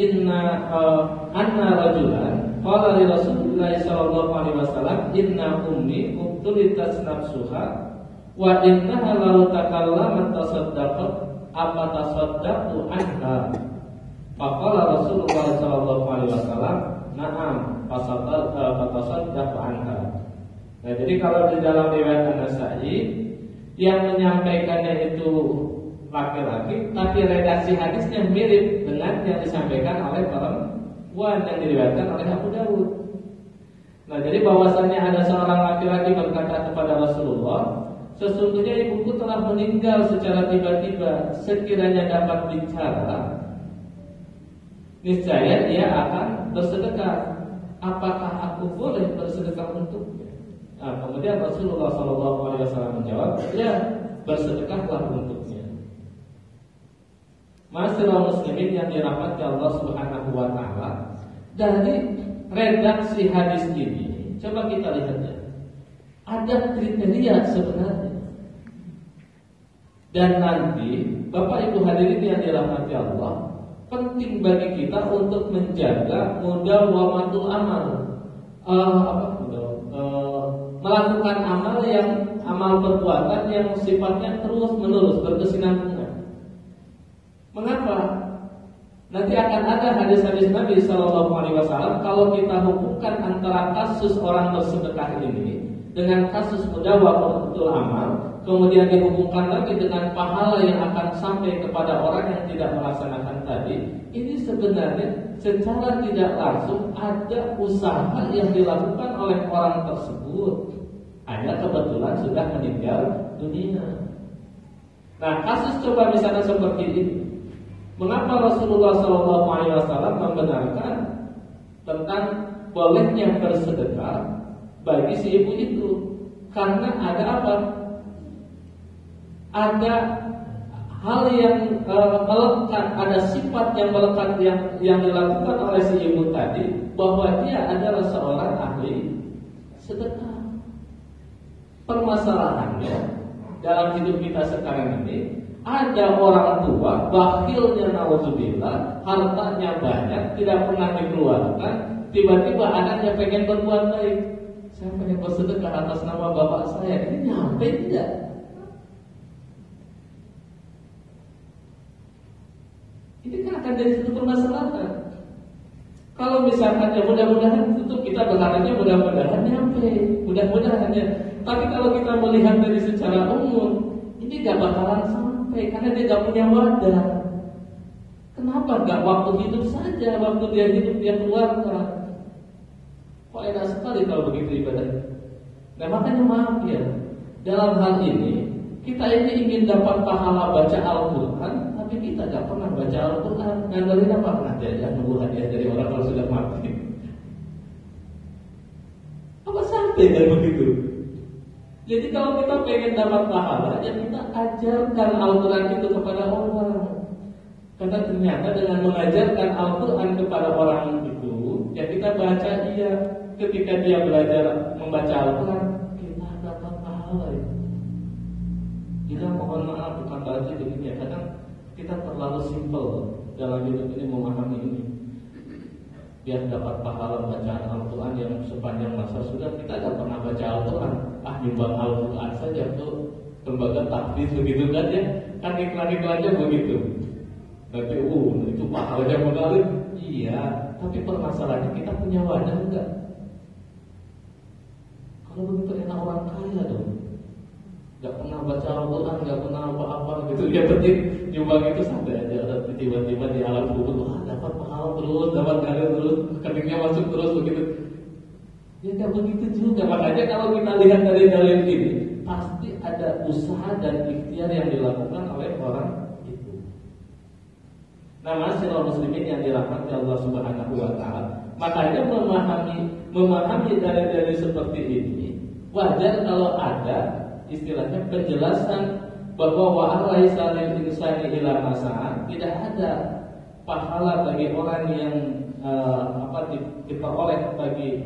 anna rajulan qala li Rasulillah sallallahu alaihi wasallam inna ummi uqtulitas nafsuha wa innaha law takallamat tasaddaqat apa tasaddaqu anha. Faqala Rasulullah sallallahu alaihi wasallam na'am fatasaddaqu anha. Nah, jadi kalau di dalam riwayat An-Nasa'i yang menyampaikannya itu laki-laki, tapi redaksi hadisnya mirip dengan yang disampaikan oleh perempuan yang diriwayatkan oleh Abu Dawud. Nah, jadi bahwasannya ada seorang laki-laki berkata kepada Rasulullah, sesungguhnya ibuku telah meninggal secara tiba-tiba. Sekiranya dapat bicara, niscaya dia akan bersedekah. Apakah aku boleh bersedekah untuknya? Nah, kemudian Rasulullah SAW menjawab, ya, bersedekahlah untuknya. Masyaallah muslimin yang dirahmati Allah Subhanahu wa taala, dari redaksi hadis ini coba kita lihat ya. Ada kriteria sebenarnya. Dan nanti Bapak Ibu hadirin yang dirahmati Allah, penting bagi kita untuk menjaga mudawamatul amal. Melakukan amal perbuatan yang sifatnya terus menerus berkesinambungan. Mengapa? Nanti akan ada hadis-hadis Nabi Sallallahu Alaihi Wasallam kalau kita hubungkan antara kasus orang bersedekah ini dengan kasus mudawamatul amal, kemudian dihubungkan lagi dengan pahala yang akan sampai kepada orang yang tidak melaksanakan tadi. Ini sebenarnya secara tidak langsung ada usaha yang dilakukan oleh orang tersebut, hanya kebetulan sudah meninggal dunia. Nah, kasus coba misalnya seperti ini. Mengapa Rasulullah SAW membenarkan tentang bolehnya bersedekah bagi si ibu itu? Karena ada apa? Ada hal yang melekat, ada sifat yang melekat yang dilakukan oleh si ibu tadi, bahwa dia adalah seorang ahli sedekah. Permasalahannya dalam hidup kita sekarang ini, ada orang tua bakhilnya naudzubillah, hartanya banyak, tidak pernah dikeluarkan, tiba-tiba anaknya pengen berbuat baik. Saya pengen bersedekah atas nama bapak saya, ini nyampe tidak? Ini kan akan jadi satu permasalahan. Kalau misalkan ya mudah-mudahan itu kita berharapnya mudah-mudahan nyampe, mudah-mudahan ya. Tapi kalau kita melihat dari secara umum, ini gak bakalan sampai karena dia gak punya wadah. Kenapa gak waktu hidup saja, waktu dia hidup dia keluarkan? Kok enak sekali kalau begitu ibadahnya. Nah, makanya maaf ya, dalam hal ini kita ini ingin dapat pahala baca Al-Quran, tapi kita gak pernah baca Al-Quran. Ngandelin apa? Nanti aja nunggu hadiah dari orang kalau sudah mati. Apa sampai dari begitu? Jadi kalau kita pengen dapat pahala, ya kita ajarkan Al-Quran itu kepada orang. Karena ternyata dengan mengajarkan Al-Quran kepada orang itu, ya kita baca iya. Ketika dia belajar membaca Al-Quran, kita dapat pahala ya. Kita mohon maaf bukan berarti begini ya. Kadang kita terlalu simpel dalam hidup ini memahami ini. Biar dapat pahala bacaan Al-Quran yang sepanjang masa sudah kita tidak pernah baca Al-Quran. Nyumbang Al-Quran saja tuh lembaga takfis begitu kan ya. Kan iklan-iklannya begitu. Tapi itu pahalanya mengalir. Iya, tapi permasalahannya kita punya wadah enggak? Kalau begitu enak orang kaya dong. Gak pernah baca Al-Quran, gak pernah apa-apa gitu. Yang penting nyumbang itu sampai aja tiba-tiba di alam kubur dapat pahala. mau terus, dapat gagal terus, rekeningnya masuk terus begitu. Ya nggak begitu juga. Makanya kalau kita lihat dari dalil ini, pasti ada usaha dan ikhtiar yang dilakukan oleh orang itu. Nah, masyaallah muslimin yang dirahmati Allah Subhanahu wa taala. Makanya memahami dalil-dalil seperti ini wajar kalau ada istilahnya penjelasan bahwa wa alaisa lil insani illa ma sa'a, tidak ada pahala bagi orang yang diperoleh bagi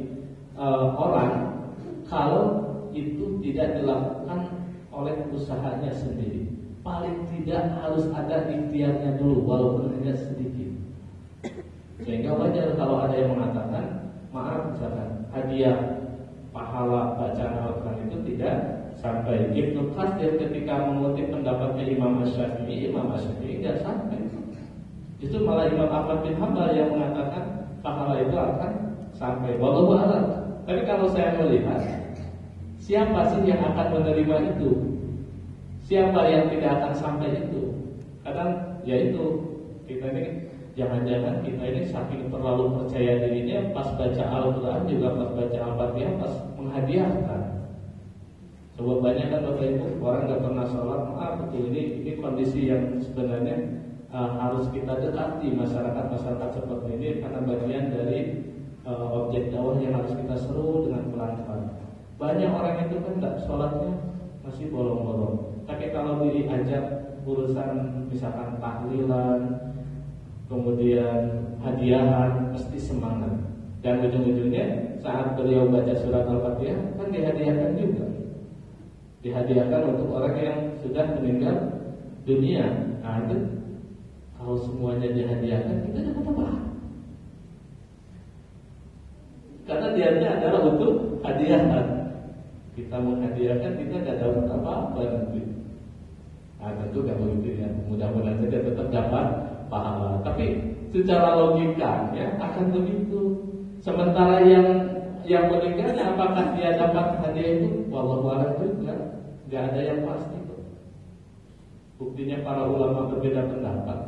orang kalau itu tidak dilakukan oleh usahanya sendiri. Paling tidak harus ada ikhtiarnya dulu walaupun hanya sedikit. Sehingga wajar kalau ada yang mengatakan, maaf misalkan hadiah pahala bacaan Al-Quran itu tidak sampai. Ibnu Katsir ketika mengutip pendapatnya Imam Syafi'i tidak sampai. Justru malah Imam Ahmad bin Hanbal yang mengatakan pahala itu akan sampai. Wallahu a'lam. Tapi kalau saya melihat, siapa sih yang akan menerima itu? Siapa yang tidak akan sampai itu? Kadang yaitu kita ini, jangan-jangan kita ini saking terlalu percaya dirinya, pas baca Al-Quran juga pas baca Al-Fatihah pas menghadiahkan. Coba banyak kan Bapak Ibu, orang gak pernah sholat, maaf betul ini kondisi yang sebenarnya harus kita dekati masyarakat seperti ini, karena bagian dari objek dakwah yang harus kita seru dengan pelan-pelan. Banyak orang itu kan gak sholatnya masih bolong-bolong, tapi kalau diajak urusan misalkan tahlilan, kemudian hadiahan, mesti semangat. Dan ujung-ujungnya saat beliau baca surat Al-Fatihah kan dihadiahkan juga. Dihadiahkan untuk orang yang sudah meninggal dunia. Nah itu kalau semuanya dihadiahkan, kita dapat apa? Karena dianya adalah untuk hadiahan. Kita menghadiahkan, kita tidak dapat apa-apa nanti. Nah tentu gak begitu ya. Mudah-mudahan saja tetap dapat pahala. Tapi secara logika ya akan begitu. Sementara yang meninggal, apakah dia dapat hadiah itu? Wallahu a'lam juga. Gak ada yang pasti kok. Buktinya para ulama berbeda pendapat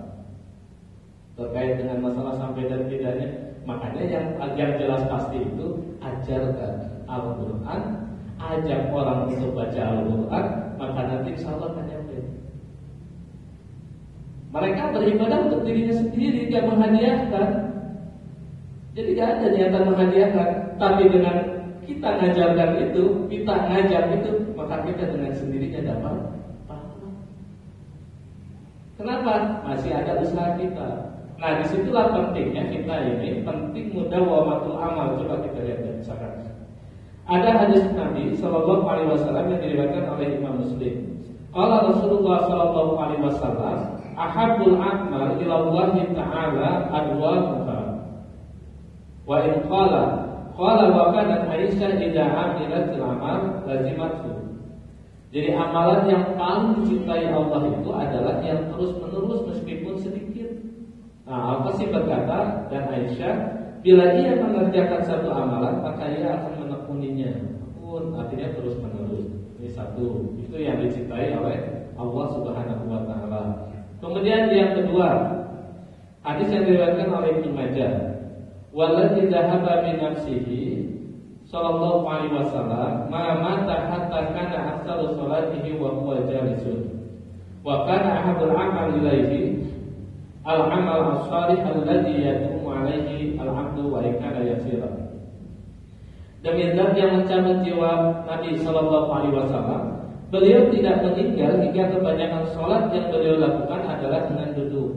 terkait dengan masalah sampai dan tidaknya. Makanya yang jelas pasti itu ajarkan Al-Quran, ajak orang untuk baca Al-Quran, maka nanti insya Allah akan nyampe. Mereka beribadah untuk dirinya sendiri, tidak menghadiahkan. Jadi tidak ada niatan menghadiahkan. Tapi dengan kita ngajarkan itu, kita ngajak itu, maka kita dengan sendirinya dapat pahala. Kenapa? Masih ada usaha kita. Nah disitulah pentingnya kita ini, penting mudawamatul amal. Coba kita lihat ya, misalkan ada hadis Nabi Sallallahu Alaihi Wasallam yang diriwayatkan oleh Imam Muslim. Qala Rasulullah Sallallahu Alaihi Wasallam, ahabbul a'mal ila Allah Ta'ala adwamuha. Wa in qala wa kanat Aisyah idza 'amilatil amal lazimathu. Jadi amalan yang paling dicintai Allah itu adalah yang terus-menerus meskipun sedikit. Nah, Al-Qasim berkata, dan Aisyah, bila ia mengerjakan satu amalan, maka ia akan menekuninya. Artinya terus-menerus. Ini satu, itu yang dicintai oleh Allah Subhanahu wa taala. Kemudian yang kedua, hadis yang diriwayatkan oleh Ibnu Majah, waladzi dhahaba min nafsihi sallallahu alaihi wasallam ma mata hatta kana aktsaru salatihi wa huwa jalisun wa kana ahabul amal ilaihi al-amal as-salih alladzi yaqumu alaihi al-'abdu wa kana yasira. Demi zat yang mencabut jiwa Nabi sallallahu alaihi wasallam, beliau tidak meninggal hingga kebanyakan sholat yang beliau lakukan adalah dengan duduk.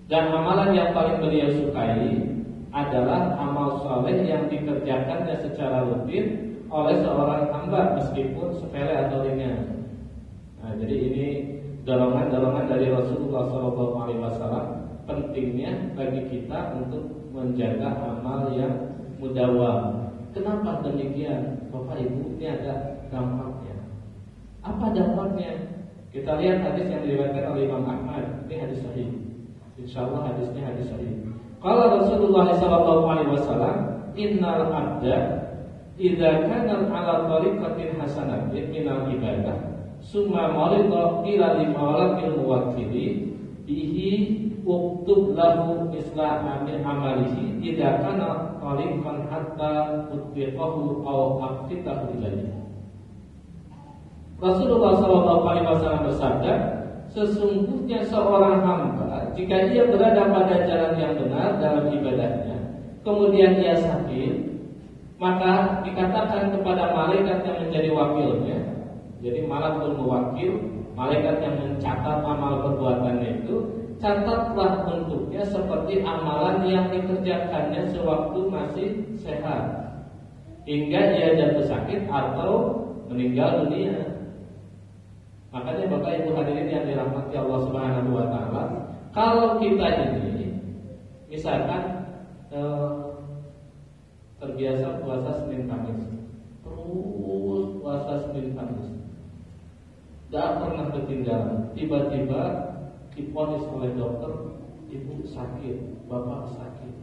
Dan amalan yang paling beliau sukai adalah amal soleh yang dikerjakannya secara rutin oleh seorang hamba meskipun sepele atau ringan. Nah, jadi ini dorongan-dorongan dari Rasulullah SAW, pentingnya bagi kita untuk menjaga amal yang mudawam. Kenapa demikian, Bapak Ibu? Ini ada dampaknya. Apa dampaknya? Kita lihat hadis yang diriwayatkan oleh Imam Ahmad. Ini hadis sahih. Insyaallah hadisnya hadis sahih. Qala Rasulullah sallallahu alaihi wasallam, innal abda idza kana ala tariqatin hasanatin minal ibadah summa marida ila li mawaladil muwakkili bihi uktub lahu misla amalihi idza kana tariqan hatta tutbiqahu aw aqfitahu ilayhi. Rasulullah SAW bersabda, sesungguhnya seorang hamba jika ia berada pada jalan yang benar dalam ibadahnya, kemudian ia sakit, maka dikatakan kepada malaikat yang menjadi wakilnya. Jadi malakul muwakil, malaikat yang mencatat amal perbuatannya itu, catatlah bentuknya seperti amalan yang dikerjakannya sewaktu masih sehat hingga ia jatuh sakit atau meninggal dunia. Makanya Bapak Ibu hadirin yang dirahmati Allah Subhanahu wa taala, kalau kita ini misalkan terbiasa puasa Senin Kamis, terus puasa Senin Kamis, gak pernah ketinggalan, tiba-tiba diponis oleh dokter, ibu sakit, bapak sakit,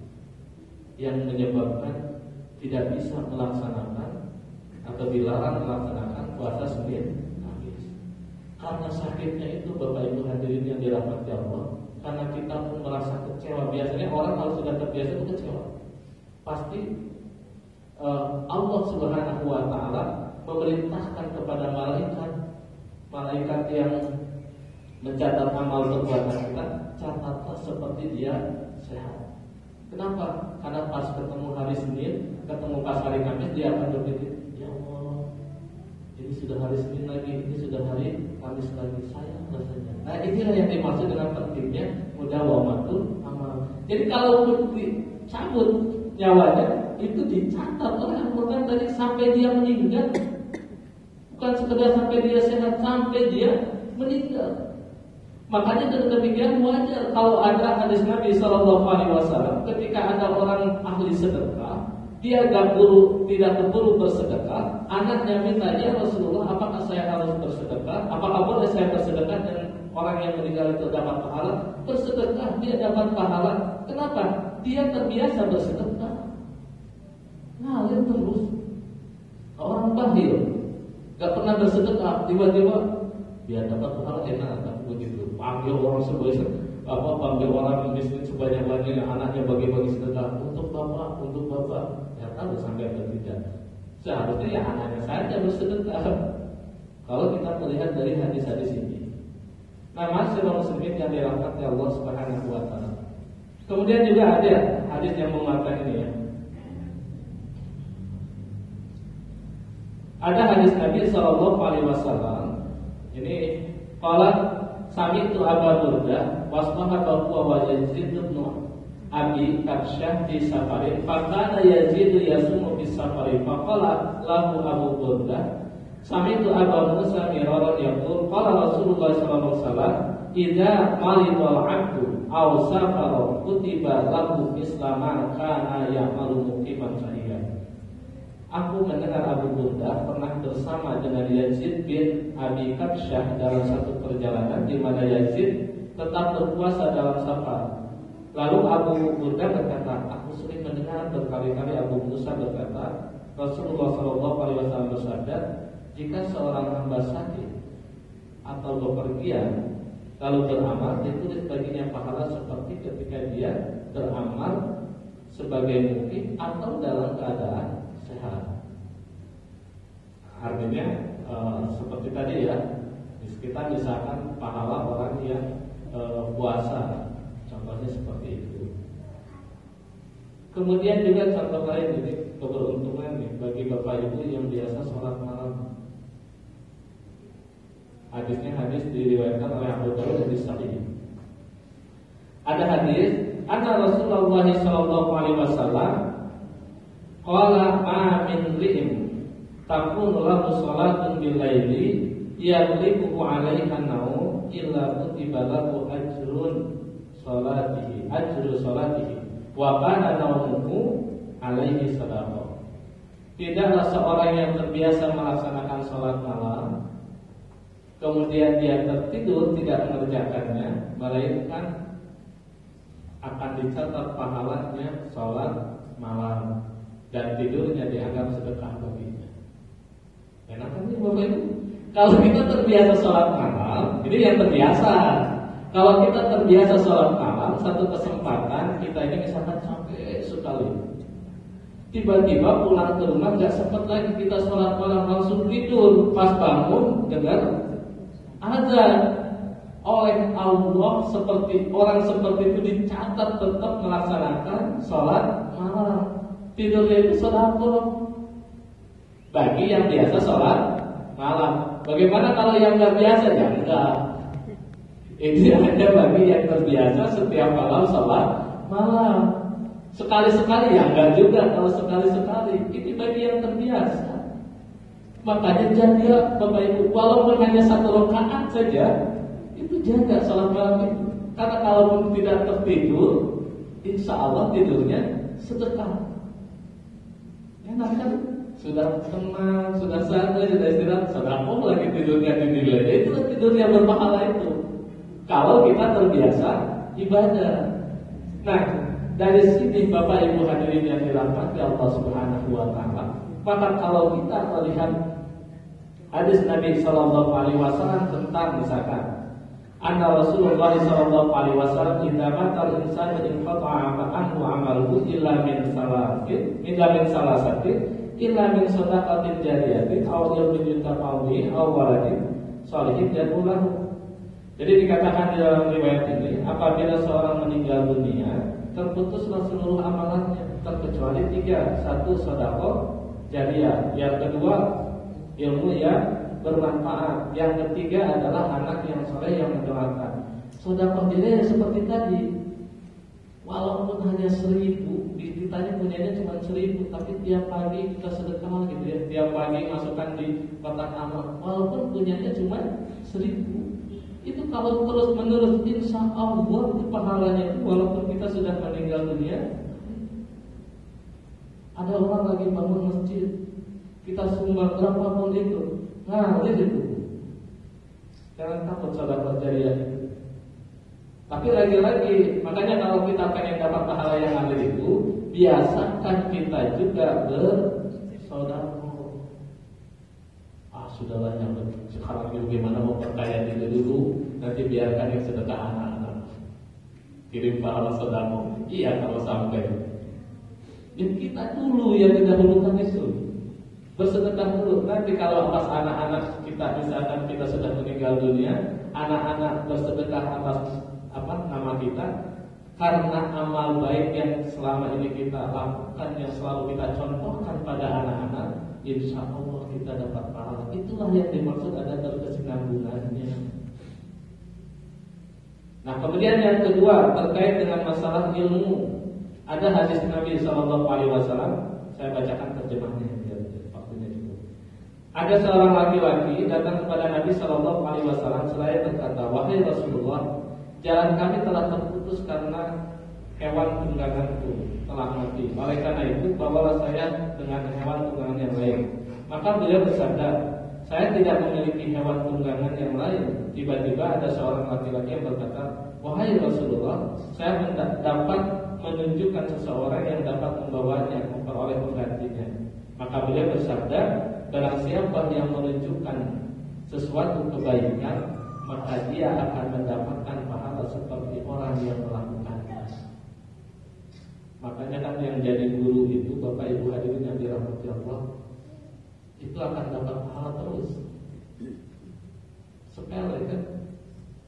yang menyebabkan tidak bisa melaksanakan atau dilarang melaksanakan puasa Senin Kamis. Karena sakitnya itu Bapak Ibu hadirin yang dirahmati Allah, karena kita pun merasa kecewa. Biasanya orang kalau sudah terbiasa itu kecewa, pasti Allah Subhanahu wa taala memerintahkan kepada malaikat yang mencatat amal perbuatan kita, catatlah seperti dia sehat. Kenapa? Karena pas ketemu hari Senin, ketemu pas hari Kamis, dia akan berpikir, ya Allah, ini sudah hari Senin lagi, ini sudah hari Kamis lagi, sayang rasanya. Nah, inilah yang dimaksud dengan pentingnya mudawamatul amal. Jadi kalau dicabut nyawanya, itu dicatat oleh Al-Quran tadi sampai dia meninggal. Bukan sekedar sampai dia sehat, sampai dia meninggal. Makanya dengan demikian wajar kalau ada hadis Nabi SAW, ketika ada orang ahli sedekah, dia tidak keburu bersedekah, anaknya minta, ya Rasulullah, apakah saya harus bersedekah? Apakah boleh saya bersedekah dan orang yang meninggal itu dapat pahala? Bersedekah, dia dapat pahala. Kenapa? Dia terbiasa bersedekah, ngalir terus. Orang bakhil, gak pernah bersedekah, tiba-tiba dia dapat pahala, enak tak begitu. Panggil orang panggil orang miskin sebanyak-banyaknya, anaknya bagi-bagi sedekah untuk bapak, ya tahu sampai atau tidak. Seharusnya ya anaknya saja bersedekah. Kalau kita melihat dari hadis-hadis ini. Nah, masyarakat muslimin yang dirahmati Allah Subhanahu wa taala. Kemudian juga ada hadis yang menguatkan ini ya. Ada hadis Nabi SAW. Ini qala sami'tu Abu Burda wasmahahu wa Yazid bin Abi Kabsyah di safarin faqala Yazid yasumu fi safarin faqala lahu Abu Burda sami'tu Abu Musa miraran yaqul qala Rasulullah sallallahu alaihi wasallam idza maridal 'abdu aw safara kutiba lahu islama kana ya'malu muqiman sahihan. Aku mendengar Abu Burda pernah bersama dengan Yazid bin Abi Kabsyah dalam satu perjalanan di mana Yazid tetap berpuasa dalam safar. Lalu Abu Burda berkata, aku sering mendengar berkali-kali Abu Musa berkata, Rasulullah SAW bersabda, jika seorang hamba sakit atau bepergian lalu beramal, ditulis baginya pahala seperti ketika dia beramal sebagai mukim atau dalam keadaan sehat. Artinya seperti tadi ya, kita misalkan pahala orang yang puasa, contohnya seperti itu. Kemudian juga contoh lain ini keberuntungan nih bagi bapak ibu yang biasa sholat malam. Hadisnya hadis diriwayatkan oleh Abu Dawud di Sahih. Ada hadis, anna Rasulullah SAW qala ma min ri'in takun lahu salatun bil laili yaghlibuhu 'alaiha an-naum illa kutiba lahu ajru salatihi wa kana naumuhu 'alaihi sadaqah. Tidaklah seorang yang terbiasa melaksanakan salat malam kemudian dia tertidur tidak mengerjakannya, melainkan akan dicatat pahalanya salat malam dan tidurnya dianggap sedekah baginya. Enak kan ini Bapak Ibu? Kalau kita terbiasa sholat malam, ini yang terbiasa. Kalau kita terbiasa sholat malam, satu kesempatan kita ini misalkan capek sekali, tiba-tiba pulang ke rumah nggak sempat lagi kita sholat malam, langsung tidur. Pas bangun dengar azan, oleh Allah orang seperti itu dicatat tetap melaksanakan sholat malam. Tidurnya itu sedekah bagi yang biasa sholat malam. Bagaimana kalau yang nggak biasa? Ya enggak. Itu hanya bagi yang terbiasa setiap malam sholat malam. Sekali-sekali ya enggak juga. Kalau sekali-sekali ini bagi yang terbiasa. Makanya jaga Bapak Ibu, walaupun hanya 1 rakaat saja, itu jaga sholat malam itu. Karena kalaupun tidak tertidur, insya Allah tidurnya sedekah. Enak kan? Sudah tenang, sudah santai, sudah istirahat, sedekah lagi tidurnya dinilai. Itu tidur yang berpahala itu. Kalau kita terbiasa ibadah. Nah, dari sini Bapak Ibu hadirin yang dirahmati Allah Subhanahu wa taala, maka kalau kita melihat hadis Nabi sallallahu alaihi wasallam tentang misalkan anna Rasulullah sallallahu alaihi wasallam idza matal insanu inqata'a anhu 'amaluhu illa min salasatin illa min shadaqatin jariyatin aw ilmin yutaqawwi aw waladin shalihin yad'ulahu. Jadi dikatakan di dalam riwayat ini, apabila seorang meninggal dunia, terputuslah seluruh amalannya terkecuali 3. 1 sedekah jariyah, yang kedua ilmu yang bermanfaat, yang ketiga adalah anak yang soleh yang mendoakan. Sedekah jariyah seperti tadi, walaupun hanya 1000, ditanya punyanya cuma 1000, tapi tiap pagi kita sedekah gitu ya, tiap pagi masukkan di kotak amal, walaupun punyanya cuma 1000. Itu kalau terus menerus insya Allah itu pahalanya itu, walaupun kita sudah meninggal dunia. Ada orang lagi bangun masjid, kita sumbang berapapun itu, ngalir itu. Jangan takut sedekah jariyah itu. Tapi lagi-lagi, makanya kalau kita pengen dapat pahala yang ngalir itu, biasakan kita juga bersedekah. Sudahlah, yang sekarang bagaimana mau perkaya dulu, nanti biarkan yang sedekah anak-anak, kirim pahala sedekah. Iya kalau sampai. Dan kita dulu yang didahulukan itu bersedekah dulu. Nanti kalau pas anak-anak kita, misalkan kita sudah meninggal dunia, anak-anak bersedekah atas nama kita, karena amal baik yang selama ini kita lakukan, yang selalu kita contohkan pada anak-anak, insya Allah kita dapat pahala. Itulah yang dimaksud ada berkesinambungannya. Nah, kemudian yang kedua terkait dengan masalah ilmu, ada hadis Nabi Sallallahu Alaihi Wasallam. Saya bacakan terjemahnya biar waktunya cukup. Ada seorang laki-laki datang kepada Nabi Sallallahu Alaihi Wasallam seraya berkata, wahai Rasulullah, jalan kami telah terputus karena hewan tungganganku telah mati. Oleh karena itu, bawalah saya dengan hewan tunggangan yang lain. Maka beliau bersabda, saya tidak memiliki hewan tunggangan yang lain. Tiba-tiba ada seorang laki-laki yang berkata, wahai Rasulullah, saya dapat menunjukkan seseorang yang dapat membawanya, memperoleh penggantinya. Maka beliau bersabda, barang siapa yang menunjukkan sesuatu kebaikan, maka dia akan mendapatkan pahala seperti orang yang melakukannya. Makanya kan yang jadi guru itu, Bapak Ibu hadirin yang dirahmati Allah, itu akan dapat pahala terus. Sepele kan,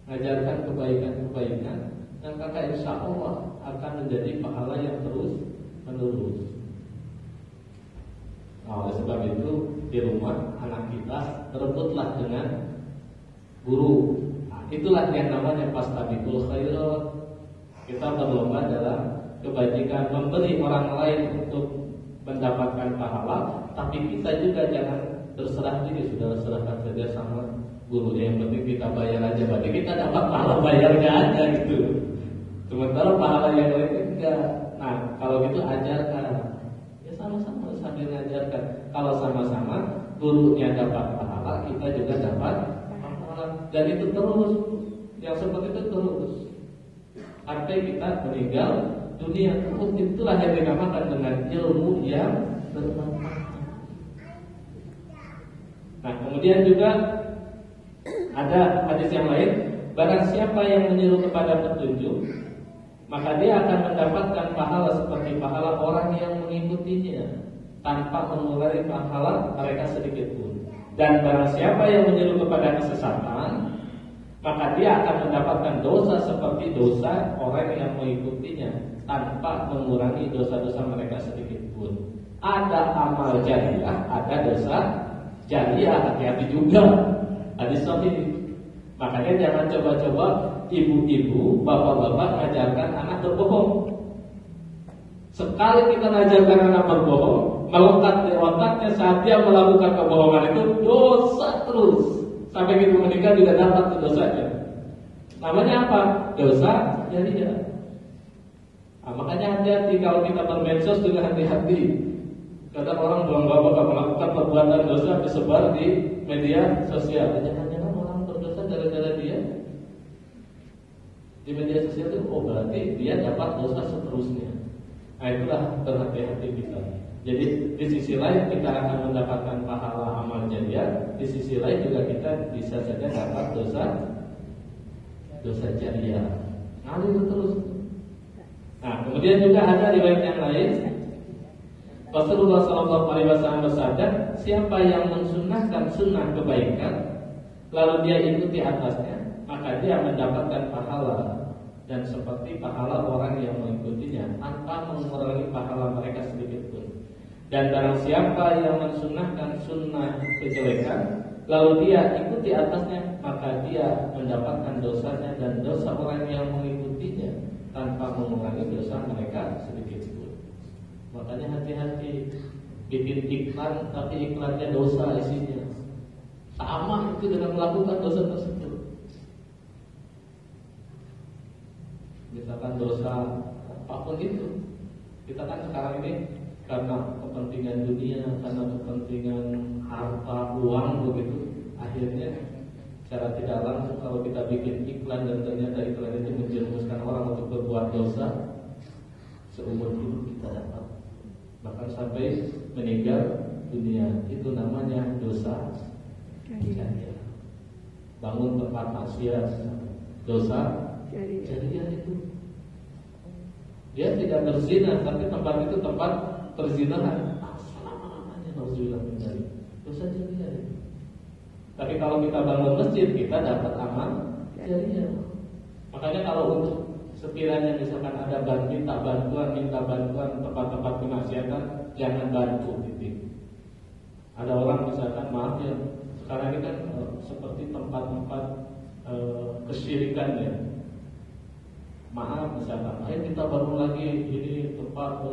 ngajarkan kebaikan-kebaikan, dan kakak insya Allah akan menjadi pahala yang terus menerus. Nah, oleh sebab itu di rumah anak kita berebutlah dengan guru. Nah, itulah yang namanya fastabiqul khairat. Kita berlomba dalam kebajikan, memberi orang lain untuk mendapatkan pahala, tapi kita juga jangan berserah diri, sudah serahkan saja sama gurunya, yang penting kita bayar aja, berarti kita dapat pahala bayarnya aja gitu. Sementara pahala yang lain enggak. Nah, kalau gitu ajarkan, ya sama-sama sambil ngajarkan. Kalau sama-sama gurunya dapat pahala, kita juga dapat pahala, dan itu terus, yang seperti itu terus sampai kita meninggal dunia. Itulah yang dinamakan dengan ilmu yang bermanfaat. Nah, kemudian juga ada hadis yang lain, barang siapa yang menyeru kepada petunjuk, maka dia akan mendapatkan pahala seperti pahala orang yang mengikutinya, tanpa mengurangi pahala mereka sedikit pun. Dan barang siapa yang menyeru kepada kesesatan, maka dia akan mendapatkan dosa seperti dosa orang yang mengikutinya, tanpa mengurangi dosa-dosa mereka sedikit pun. Ada amal jariah, ada dosa jariah, hati-hati juga. Hadis sahih. Makanya jangan coba-coba ibu-ibu, bapak-bapak mengajarkan anak berbohong. Sekali kita mengajarkan anak berbohong, melekat di otaknya saat dia melakukan kebohongan itu dosa terus. Sampai kita menikah juga dapat itu dosanya. Namanya apa? Dosa jariah. Nah, makanya hati-hati kalau kita bermedsos juga hati-hati. Kadang orang belum melakukan perbuatan dosa disebar di media sosial. Jangan-jangan orang berdosa gara-gara dia di media sosial itu, oh berarti dia dapat dosa seterusnya. Nah itulah berhati-hati kita. Jadi di sisi lain kita akan mendapatkan pahala amal jariah, di sisi lain juga kita bisa saja dapat dosa jariah. Ngalir terus. Nah kemudian juga ada riwayat yang lain. Rasulullah SAW bersabda, siapa yang mensunnahkan sunnah kebaikan, lalu dia ikuti atasnya, maka dia mendapatkan pahala dan seperti pahala orang yang mengikutinya, tanpa mengurangi pahala mereka sedikit pun. Dan barang siapa yang mensunnahkan sunnah kejelekan, lalu dia ikuti atasnya, maka dia mendapatkan dosanya dan dosa orang yang mengikutinya, tanpa mengurangi dosa mereka sedikit pun. Makanya hati-hati bikin iklan, tapi iklannya dosa isinya. Sama itu dengan melakukan dosa tersebut. Misalkan dosa apapun itu, kita kan sekarang ini karena kepentingan dunia, karena kepentingan harta, uang begitu, akhirnya secara tidak langsung kalau kita bikin iklan dan ternyata iklan itu menjerumuskan orang untuk berbuat dosa, seumur hidup kita dapat, bahkan sampai meninggal dunia. Itu namanya dosa jariah. Bangun tempat maksiat, dosa jariah itu. Dia tidak berzina, tapi tempat itu tempat perzinahan. Selama-lamanya nauzubillah min dzalik. Dosa jariah. Tapi kalau kita bangun masjid, kita dapat amal jariah. Makanya kalau untuk sekiranya misalkan ada minta bantuan tempat-tempat kemaksiatan, jangan bantu gitu. Ada orang misalkan, maaf ya, sekarang ini kan seperti tempat-tempat kesyirikan ya. Maaf misalkan, ayo kita bangun lagi ini tempat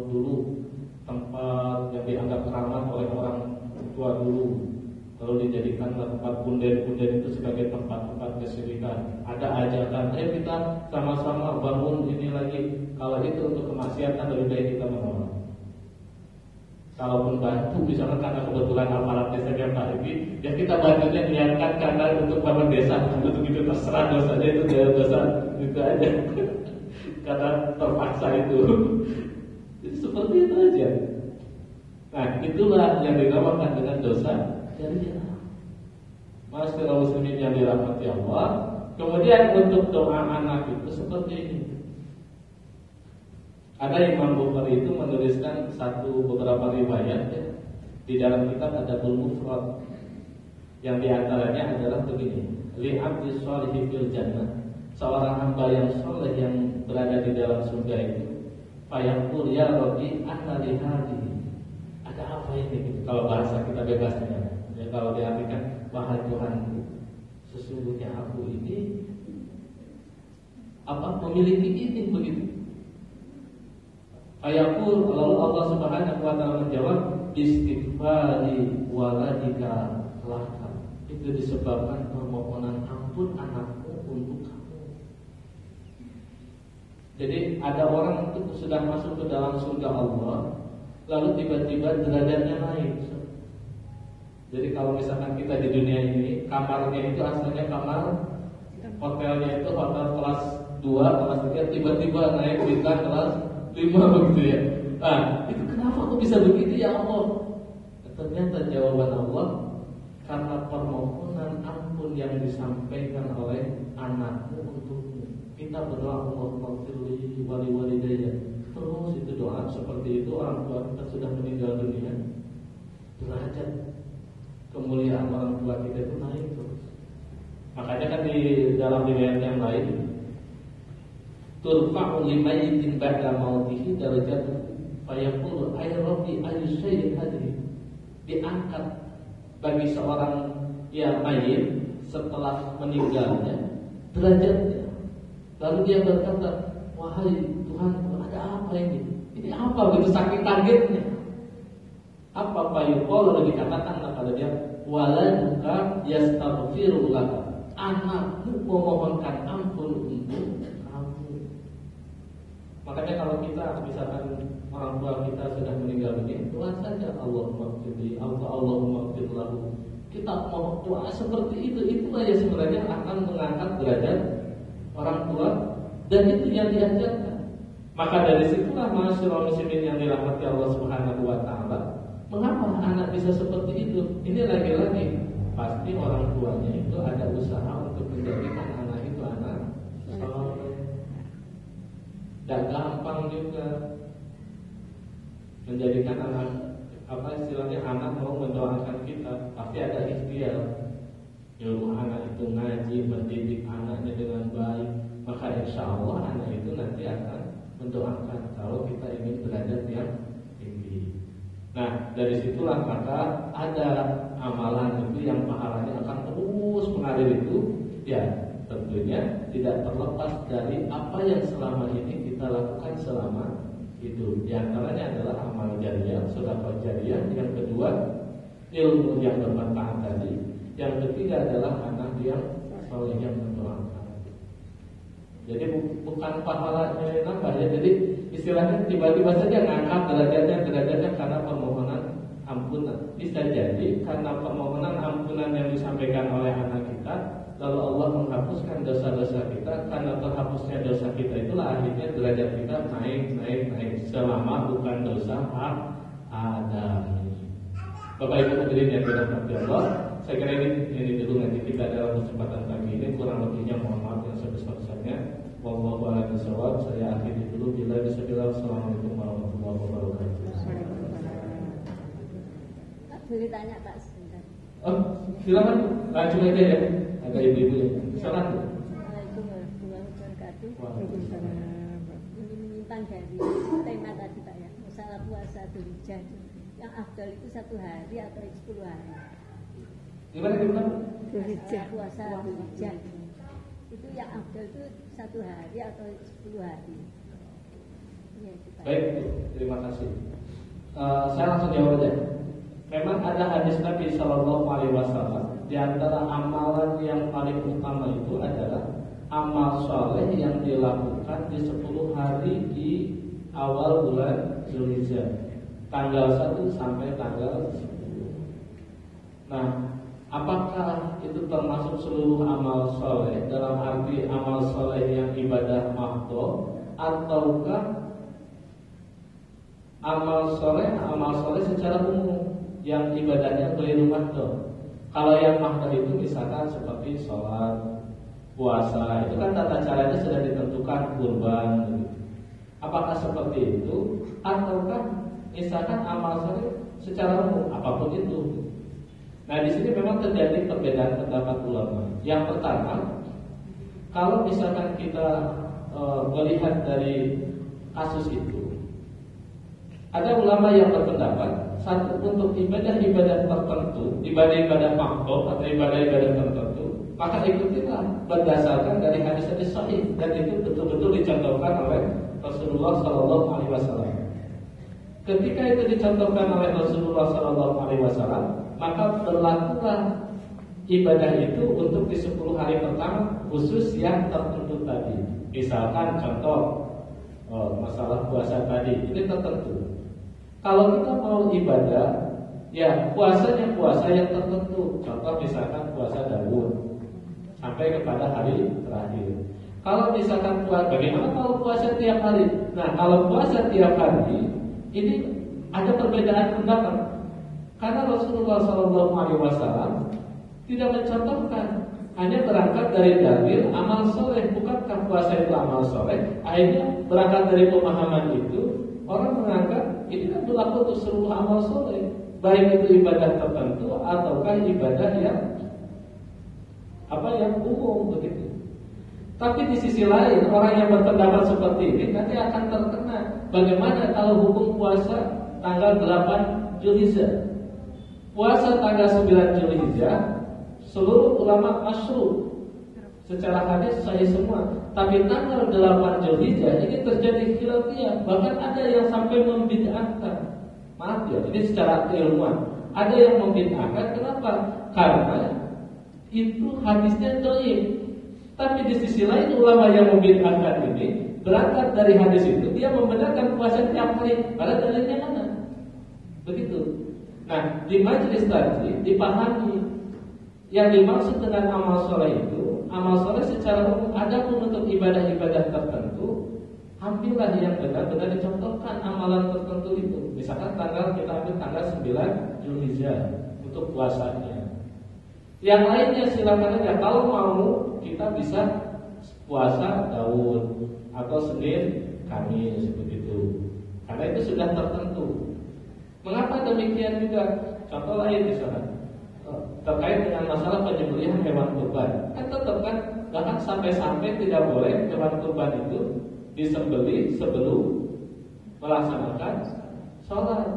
dulu, tempat yang dianggap keramat oleh orang tua dulu. Lalu dijadikanlah tempat punden-punden itu sebagai tempat-tempat kesyirikan. Ada ajakan, ayo kita sama-sama bangun ini lagi. Kalau itu untuk kemaksiatan, lebih baik kita menolak. Kalaupun bantu, misalkan karena kebetulan aparat desa yang Pak ya kita bantunya niatkan karena untuk bangun desa. Untuk itu terserah dosanya itu dosa itu aja. Karena terpaksa itu. Jadi seperti itu aja. Nah itulah yang dinamakan dengan dosa jariah. Masyaallah muslimin yang dirahmati Allah. Kemudian untuk doa anak itu seperti ini. Ada Imam Bukhari itu menuliskan beberapa riwayat ya. Di dalam kitab ada Al-Mufrad. Yang diantaranya adalah begini. Li abdi sholihi fil jannah. Seorang hamba yang soleh yang berada di dalam surga itu, fayaqul ya Rabbi anna li hadhihi. Ada apa ini gitu? Kalau bahasa kita bebasnya. Ya, kalau diartikan, wahai Tuhan, sesungguhnya aku ini memiliki ini begitu. Ayaqul, lalu Allah Subhanahu wa taala menjawab, istighfari waladika laka. Itu disebabkan permohonan ampun anakmu untuk kamu. Jadi ada orang itu sudah masuk ke dalam surga Allah, lalu tiba-tiba derajatnya naik. Jadi kalau misalkan kita di dunia ini, kamarnya itu asalnya kamar hotelnya itu hotel kelas 2, kelas 3, tiba-tiba naik bintang kelas 5 begitu ya. Nah, itu kenapa kok bisa begitu ya Allah? Ternyata jawaban Allah, karena permohonan ampun yang disampaikan oleh anakmu untukmu. Kita berdoa Allahumma firli wali walidayya. Terus itu doa seperti itu orang tua kita sudah meninggal dunia, derajat kemuliaan orang tua kita itu naik terus. Makanya kan di dalam riwayat yang lain, turfa'u limayyitin ba'da mautihi darajatuhu fayaqulu ay rabbi ayyu syai'in hadhihi. Diangkat bagi seorang yang mayit setelah meninggalnya derajatnya. Lalu dia berkata, wahai Tuhan, ada apa ini? Ini apa? Begitu saking kagetnya. Apa fayuqal? Lalu dikatakan kepada dia, waladuka yastaghfiru laka. Anakmu memohonkan ampun untuk kamu. Makanya kalau kita misalkan orang tua kita sudah meninggal dunia, doa saja Allahumma firli, Allahumma firlahu. Kita mau doa seperti itu, itulah yang sebenarnya akan mengangkat derajat orang tua, dan itu yang diajarkan. Maka dari situlah masyarakat muslimin yang dirahmati Allah Subhanahu wa taala, mengapa anak bisa seperti itu? Ini lagi-lagi pasti orang tuanya itu ada usaha untuk menjadikan anak itu anak soleh. Dan gampang juga menjadikan anak, apa istilahnya, anak mau mendoakan kita, pasti ada ikhtiar. Nyuruh anak itu ngaji, mendidik anaknya dengan baik, maka insya Allah anak itu nanti akan mendoakan kalau kita ingin derajat yang tinggi. Nah, dari situlah maka ada amalan itu yang pahalanya akan terus mengalir itu, ya tentunya tidak terlepas dari apa yang selama ini kita lakukan selama hidup. Di antaranya adalah amal jariah, sedekah jariah. Yang kedua, ilmu yang bermanfaat tadi. Yang ketiga adalah anak yang soleh yang mendoakan. Jadi bukan pahalanya yang nambah ya. Jadi istilahnya tiba-tiba saja ngangkat derajatnya karena permohonan ampunan. Bisa jadi karena permohonan ampunan yang disampaikan oleh anak kita, lalu Allah menghapuskan dosa-dosa kita. Karena terhapusnya dosa kita itulah akhirnya derajat kita naik selama bukan dosa hak Adam. Bapak Ibu hadirin yang dirahmati Allah, saya kira ini dulu nanti kita dalam kesempatan pagi ini. Kurang lebihnya mohon maaf yang sebesar-besarnya. Wallahu a'lam bishawab. Saya akhiri dulu. Bila bisa bilang assalamualaikum warahmatullahi wabarakatuh. Boleh tanya Pak sebentar. Oh, silakan lanjut aja ya. Ada ibu-ibu ya. Silakan. Assalamualaikum warahmatullahi wabarakatuh. Waalaikumsalam. Ini menyimpang dari tema tadi Pak ya, masalah puasa Dzulhijjah. Yang afdal itu 1 hari atau 10 hari? Gimana? Puasa Dzulhijjah itu yang afdal itu 1 hari atau 10 hari? Ya, itu, Pak. Baik, terima kasih. Saya langsung jawab aja. Memang ada hadis Nabi Shallallahu Alaihi Wasallam. Di antara amalan yang paling utama itu adalah amal soleh yang dilakukan di 10 hari di awal bulan Dzulhijjah, tanggal 1 sampai tanggal 10. Nah, apakah itu termasuk seluruh amal soleh dalam arti amal soleh yang ibadah mahdhah, ataukah amal soleh secara umum yang ibadahnya ghairu mahdhah? Kalau yang mahdhah itu misalkan seperti sholat, puasa, itu kan tata caranya sudah ditentukan, kurban gitu. Apakah seperti itu? Ataukah misalkan amal soleh secara umum, apapun itu? Nah, di sini memang terjadi perbedaan pendapat ulama. Yang pertama, kalau misalkan kita melihat dari kasus itu, ada ulama yang berpendapat satu, untuk ibadah-ibadah tertentu, ibadah-ibadah mahdhah atau ibadah-ibadah tertentu, maka ikutilah berdasarkan dari hadis-hadis sahih, dan itu betul-betul dicontohkan oleh Rasulullah Sallallahu Alaihi Wasallam. Ketika itu dicontohkan oleh Rasulullah Sallallahu Alaihi Wasallam, maka berlakulah ibadah itu untuk di 10 hari pertama khusus yang tertentu tadi. Misalkan contoh masalah puasa tadi, ini tertentu. Kalau kita mau ibadah, ya puasanya puasa yang tertentu. Contoh misalkan puasa Daud sampai kepada hari terakhir. Kalau misalkan bagaimana kalau puasa tiap hari? Nah, kalau puasa tiap hari ini ada perbedaan pendapat. Karena Rasulullah SAW tidak mencontohkan, hanya berangkat dari dalil amal soleh. Bukankah puasa itu amal soleh? Akhirnya berangkat dari pemahaman itu, orang menganggap ini kan berlaku untuk seluruh amal soleh, baik itu ibadah tertentu ataukah ibadah yang umum begitu. Tapi di sisi lain, orang yang berpendapat seperti ini nanti akan terkena. Bagaimana kalau hukum puasa tanggal 8 Zulhijjah? Puasa tanggal 9 Zulhijjah, seluruh ulama masyru secara hadis sahih semua. Tapi tanggal 8 Zulhijjah ini terjadi khilafiyah. Bahkan ada yang sampai membid'ahkan. Maaf ya, ini secara keilmuan. Ada yang membid'ahkan, kenapa? Karena itu hadisnya dhaif. Tapi di sisi lain ulama yang membid'ahkan ini berangkat dari hadis itu, dia membenarkan puasa tiap hari. Pada dalilnya mana? Begitu. Nah, di majelis tadi dipahami yang dimaksud dengan amal soleh itu, amal soleh secara umum ada pun untuk ibadah-ibadah tertentu. Ambillah yang benar-benar dicontohkan amalan tertentu itu. Misalkan kita ambil tanggal 9 Zulhijjah untuk puasanya. Yang lainnya silakan aja. Kalau mau kita bisa puasa Daud atau Senin, Kamis begitu. Karena itu sudah tertentu. Mengapa demikian juga? Contoh lain misalnya terkait dengan masalah penyembelihan hewan kurban. Kan tetap kan bahkan sampai-sampai tidak boleh hewan kurban itu disembelih sebelum melaksanakan sholat.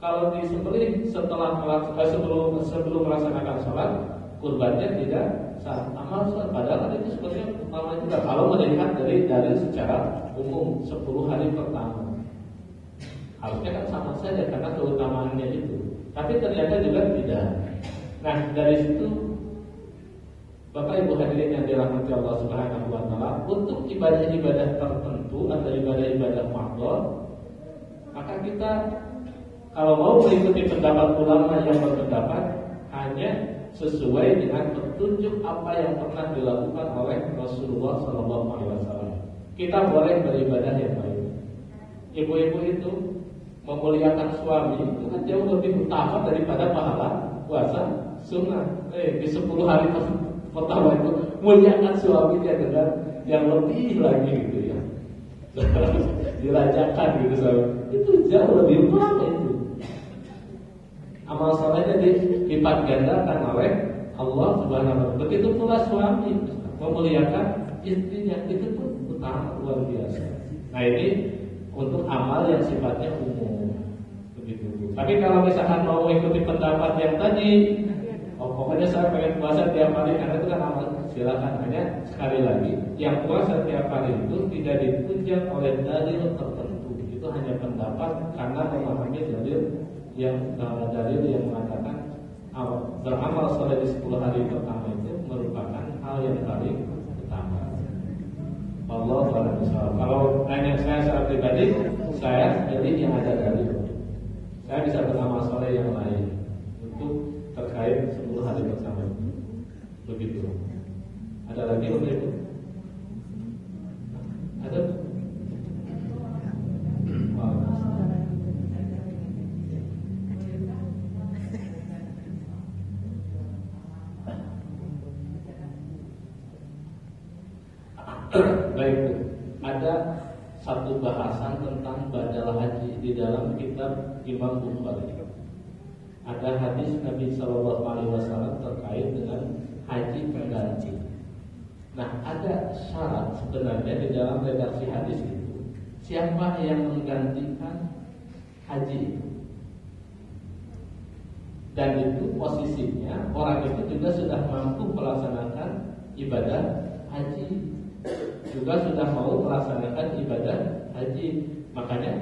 Kalau disembelih setelah sebelum melaksanakan sholat, kurbannya tidak sah. Amal sholat padahal itu sebetulnya utama juga. Kalau melihat dari secara umum 10 hari pertama, harusnya kan sama saja karena keutamaannya itu. Tapi ternyata juga tidak. Nah, dari situ Bapak Ibu hadirin yang dirahmati Allah Subhanahu wa taala, untuk ibadah-ibadah tertentu atau ibadah-ibadah makhluk, maka kita kalau mau mengikuti pendapat ulama yang berpendapat hanya sesuai dengan petunjuk apa yang pernah dilakukan oleh Rasulullah SAW. Kita boleh beribadah yang baik. Ibu-ibu itu memuliakan suami itu kan jauh lebih utama daripada pahala puasa sunnah. Di 10 hari pertama itu muliakan suaminya dengan yang lebih lagi gitu ya. Dirajakan gitu suami. Itu jauh lebih utama itu. Amal salehnya dilipat gandakan oleh Allah Subhanahu wa taala. Begitu pula suami memuliakan istrinya, itu pun utama luar biasa. Nah, ini untuk amal yang sifatnya umum. Begitu. Tapi kalau misalkan mau mengikuti pendapat yang tadi, pokoknya saya pengen puasa tiap hari karena itu kan amal, silakan. Hanya sekali lagi, yang puasa tiap hari itu tidak ditunjang oleh dalil tertentu. Itu hanya pendapat karena memahami dalil yang mengatakan beramal soleh di 10 hari pertama itu merupakan hal yang paling utama. Allah SWT. Kalau nanya saya secara pribadi, saya pilih yang ada dalil. Saya bisa beramal soleh yang lain untuk terkait 10 hari pertama itu. Begitu. Ada lagi untuk itu? Ada? Baik, ada satu bahasan tentang badal haji di dalam kitab Imam Bukhari. Ada hadis Nabi SAW terkait dengan haji pengganti. Nah, ada syarat sebenarnya di dalam redaksi hadis itu. Siapa yang menggantikan haji itu? Dan itu posisinya orang itu juga sudah mampu melaksanakan ibadah haji, juga sudah mau melaksanakan ibadah haji. Makanya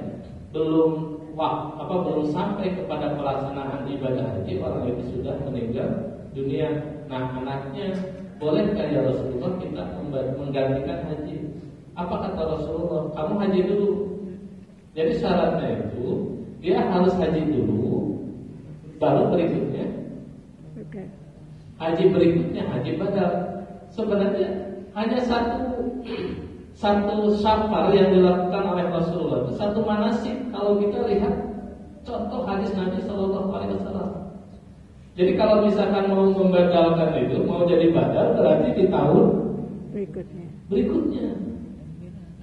belum sampai kepada pelaksanaan ibadah haji, orang itu sudah meninggal dunia. Nah, anaknya, bolehkah ya Rasulullah kita menggantikan haji? Apa kata Rasulullah? Kamu haji dulu. Jadi syaratnya itu dia harus haji dulu, baru berikutnya haji berikutnya haji badal. Sebenarnya hanya satu safar yang dilakukan oleh Rasulullah itu satu manasik. Kalau kita lihat Contoh hadis Nabi Shallallahu Alaihi Wasallam. Jadi kalau misalkan mau membatalkan itu, mau jadi badal berarti di tahun berikutnya.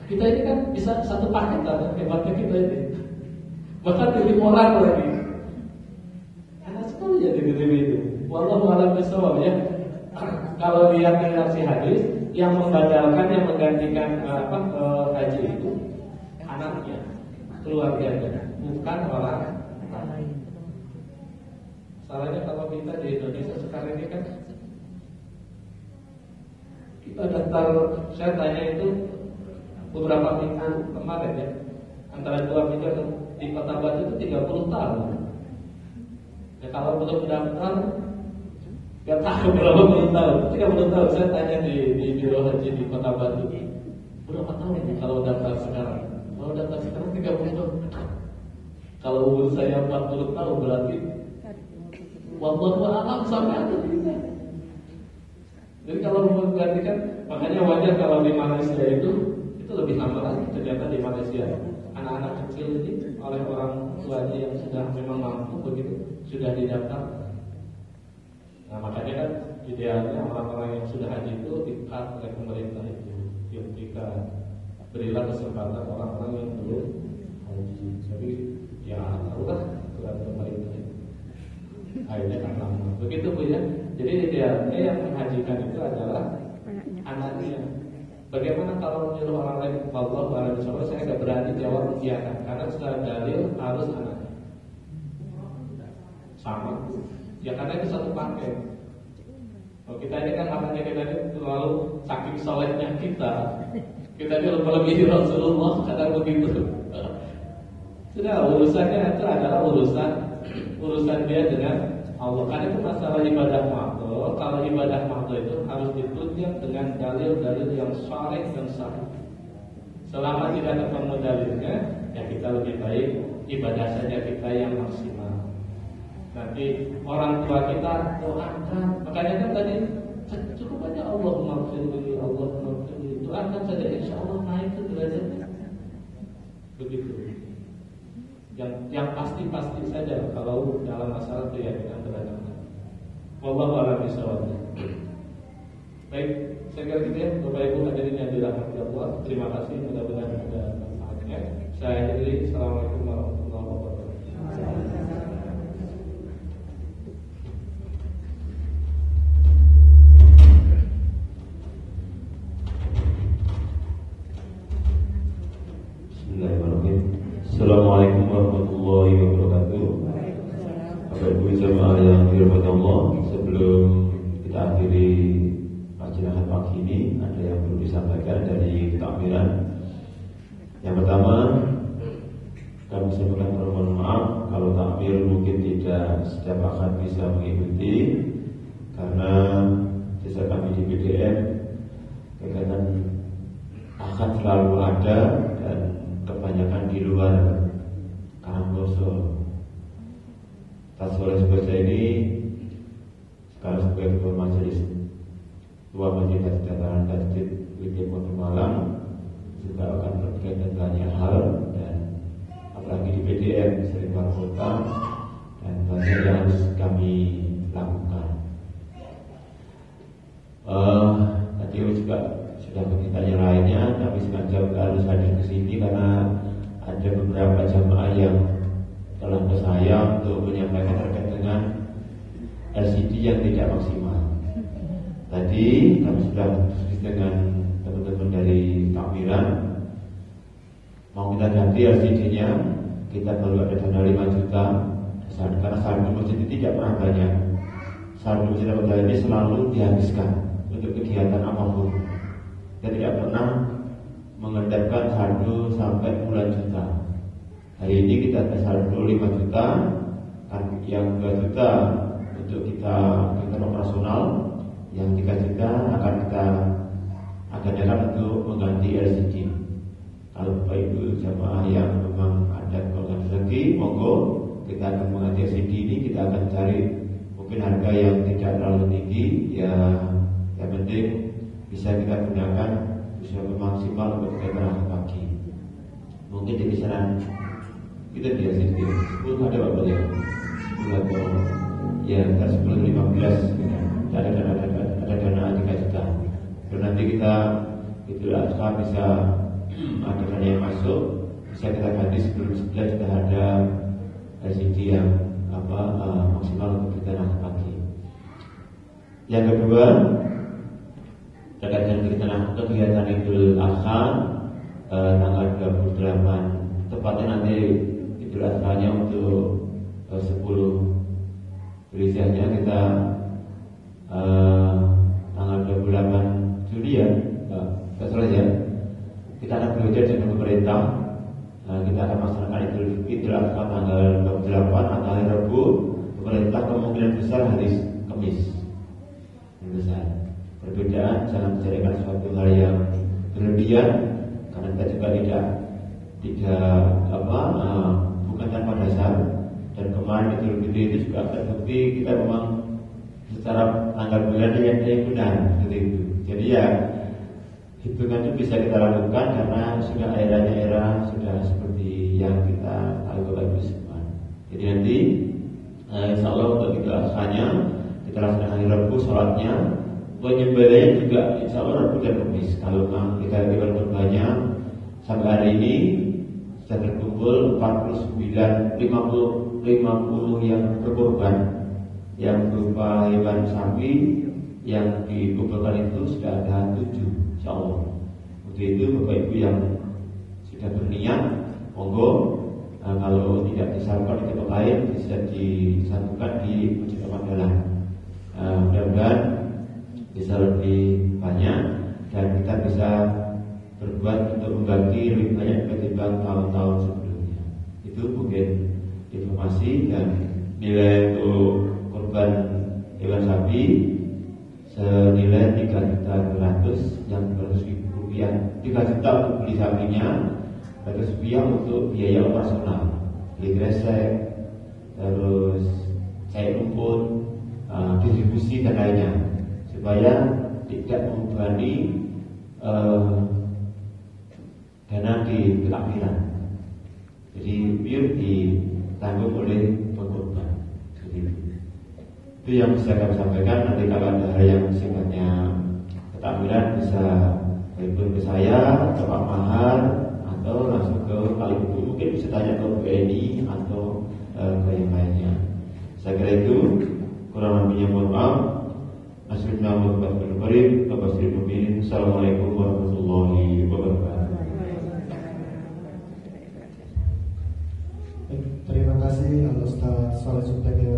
Kita ini kan bisa satu paket lah, hebatnya kita ini. Bahkan titip orang lagi. Enak sekali ya titip itu. Wallahu a'lam bishawab ya. Kalau lihat reaksi hadis, yang membatalkan, yang menggantikan haji itu anaknya, keluarganya, bukan orang lain. Salahnya kalau kita di Indonesia sekarang ini kan kita daftar, saya tanya itu beberapa minggu kemarin ya, antara 2 minggu di Kota Batu itu 30 tahun. Ya kalau belum daftar, gak tahu berapa puluh tahun. 30 tahun saya tanya di biro haji di Kota Batu, berapa tahun ini kalau daftar sekarang? Kalau daftar sekarang 30 tahun. Kalau umur saya 40 tahun berarti wallahu a'lam sampai ada tidak. Jadi kalau menggantikan, makanya wajar kalau di Malaysia itu lebih lama lagi. Ternyata di Malaysia anak-anak kecil ini oleh orang tuanya yang sudah memang mampu begitu sudah didaftar. Nah makanya kan idealnya orang-orang yang sudah haji itu dikat oleh pemerintah itu, yang jika berilah kesempatan orang-orang yang belum haji. Tapi ya tahulah aturan pemerintah itu. Akhirnya kan lama. Begitu Bu ya. Jadi idealnya yang menghajikan itu adalah anaknya. Bagaimana kalau menyuruh orang lain? Wallahu a'lam bishawab. Saya nggak berani jawab mengiyakan karena secara dalil harus anaknya. Sama. Ya karena itu satu paket. Kalau kita ini kan makanya kita ini terlalu saking solehnya kita ini lebih Rasulullah kadang begitu. Sudah urusannya itu adalah urusan dia dengan Allah. Karena itu masalah ibadah makhluk. Kalau ibadah makhluk itu harus ditunjang dengan dalil-dalil yang sharih dan sahih. Selama tidak ketemu dalilnya, ya kita lebih baik ibadah saja kita yang maksimal. Nanti orang tua kita doakan. Makanya kan tadi cukup aja Allahumma firli, Allahumma firli. Doakan saja, insya Allah naik ke derajatnya. Begitu. Yang pasti saja kalau dalam masalah keyakinan beragama. Wallahu a'lam bishawab. Baik, saya kira gitu ya, Bapak Ibu hadirin yang dirahmati Allah. Terima kasih, mudah-mudahan ada manfaatnya. Saya akhiri. Assalamualaikum warahmatullahi wabarakatuh. Bismillahirrahmanirrahim. Assalamualaikum warahmatullahi wabarakatuh. Bapak Ibu jemaah yang dirahmati Allah, sebelum kita akhiri kajian pagi ini, ada yang perlu disampaikan dari takmiran. Yang pertama, kami sampaikan permohonan maaf kalau takmir mungkin tidak setiap akan bisa mengikuti karena sisa kami di BDM kegiatan akan selalu ada dan kebanyakan di luar Karangboso. Tas oleh sebab ini sekarang sebagai ketua majelis Tua Majelis Dataran Tasdid Wilayah Kota Malang juga akan berkaitan dengan banyak hal dan apalagi di BDM sering kota dan banyak yang harus kami lakukan. Tadi juga sudah bertanya lainnya, tapi sengaja harus hadir ke sini karena ada beberapa jamaah yang telah ke saya untuk menyampaikan terkait dengan LCD yang tidak maksimal. Tadi kami sudah diskusi dengan teman-teman dari takmiran, mau kita ganti LCD-nya, kita perlu ada dana 5 juta karena saldo masjid itu tidak pernah banyak. Saldo masjid ini selalu dihabiskan untuk kegiatan apapun. Kita tidak pernah mengendapkan saldo sampai puluhan juta. Hari ini kita ada saldo 5 juta, kan yang 2 juta untuk kita operasional, yang 3 juta akan kita adakan untuk mengganti LCD. Kalau Bapak Ibu jamaah yang memang ada kekurangan rezeki, monggo kita akan mengganti LCD ini. Kita akan cari mungkin harga yang tidak terlalu tinggi, ya yang penting bisa kita gunakan bisa maksimal untuk kegiatan pagi. Mungkin di kisaran Kita dia sendiri 10 ada berapa ya? 10 atau ya antara 10-15 ada dana 3 juta. Dan nanti kita Idul Adha bisa ada dana yang masuk, bisa kita ganti sebelum 11 sudah ada residi yang maksimal untuk kita nak pagi. Yang kedua terkait dengan kegiatan Idul Adha tanggal 28, tepatnya nanti Idul Adha-nya untuk 10 Zulhijjahnya kita tanggal 28 Juli ya, tidak salah ya. Kita akan bekerja dengan pemerintah. Kita akan melaksanakan Idul Adha tanggal 28 atau hari Rabu. Pemerintah kemungkinan besar hari Kamis. Yang besar. Perbedaan jangan menjadikan suatu hal yang berlebihan, karena kita juga tidak bukan tanpa dasar. Dan kemarin Idul Fitri itu juga terbukti kita memang secara tanggal bulan yang benar seperti itu. Jadi ya hitungan itu bisa kita lakukan karena sudah era sudah seperti yang kita tahu Bapak Ibu semua. Jadi nanti insya Allah untuk Idul Adha-nya kita laksanakan hari Rabu sholatnya, penyembelihan juga insya Allah Rabu dan Kamis. Kalau memang kita hewan kurbannya sampai hari ini sudah terkumpul 50 yang berkorban, yang berupa hewan sapi yang dikumpulkan itu sudah ada 7 insya Allah. Untuk itu Bapak Ibu yang sudah berniat, monggo kalau tidak disalurkan di tempat lain bisa disatukan di Masjid Al-Fadlah. Mudah-mudahan bisa lebih banyak dan kita bisa berbuat untuk membagi lebih banyak ketimbang tahun-tahun sebelumnya. Itu mungkin informasi. Dan nilai untuk korban hewan sapi senilai 3.200.000 yang 200.000 rupiah, 3 juta untuk beli sapinya, 200 rupiah untuk biaya operasional, beli kresek, terus cair rumput, distribusi dan lainnya, supaya tidak membebani dana di akhirat. Jadi biar ditanggung oleh pengkorban. Jadi itu yang bisa kami sampaikan. Nanti kalau ada hal yang sifatnya ketakmiran bisa telepon ke saya atau Pak Mahar atau langsung ke Kali Buku. Mungkin bisa tanya ke BNI atau ke yang lainnya. Saya kira itu, kurang lebihnya mohon maaf. Assalamualaikum warahmatullahi wabarakatuh. Terima kasih Al-Ustaz Shalih Subtagil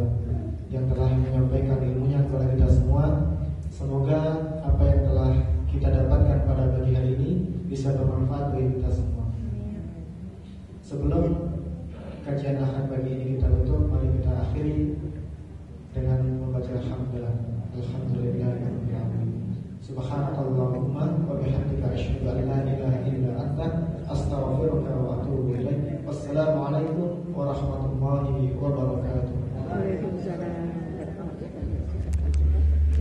yang telah menyampaikan ilmunya kepada kita semua. Semoga apa yang telah kita dapatkan pada pagi hari ini bisa bermanfaat bagi kita semua. Sebelum kajian Ahad pagi ini kita tutup, mari kita akhiri dengan membaca alhamdulillah. Alhamdulillahirabbil alamin. Subhanakallahumma wa bihamdika asyhadu an la ilaha illa anta astaghfiruka wa atubu ilaik. Wassalamualaikum warahmatullahi wabarakatuh.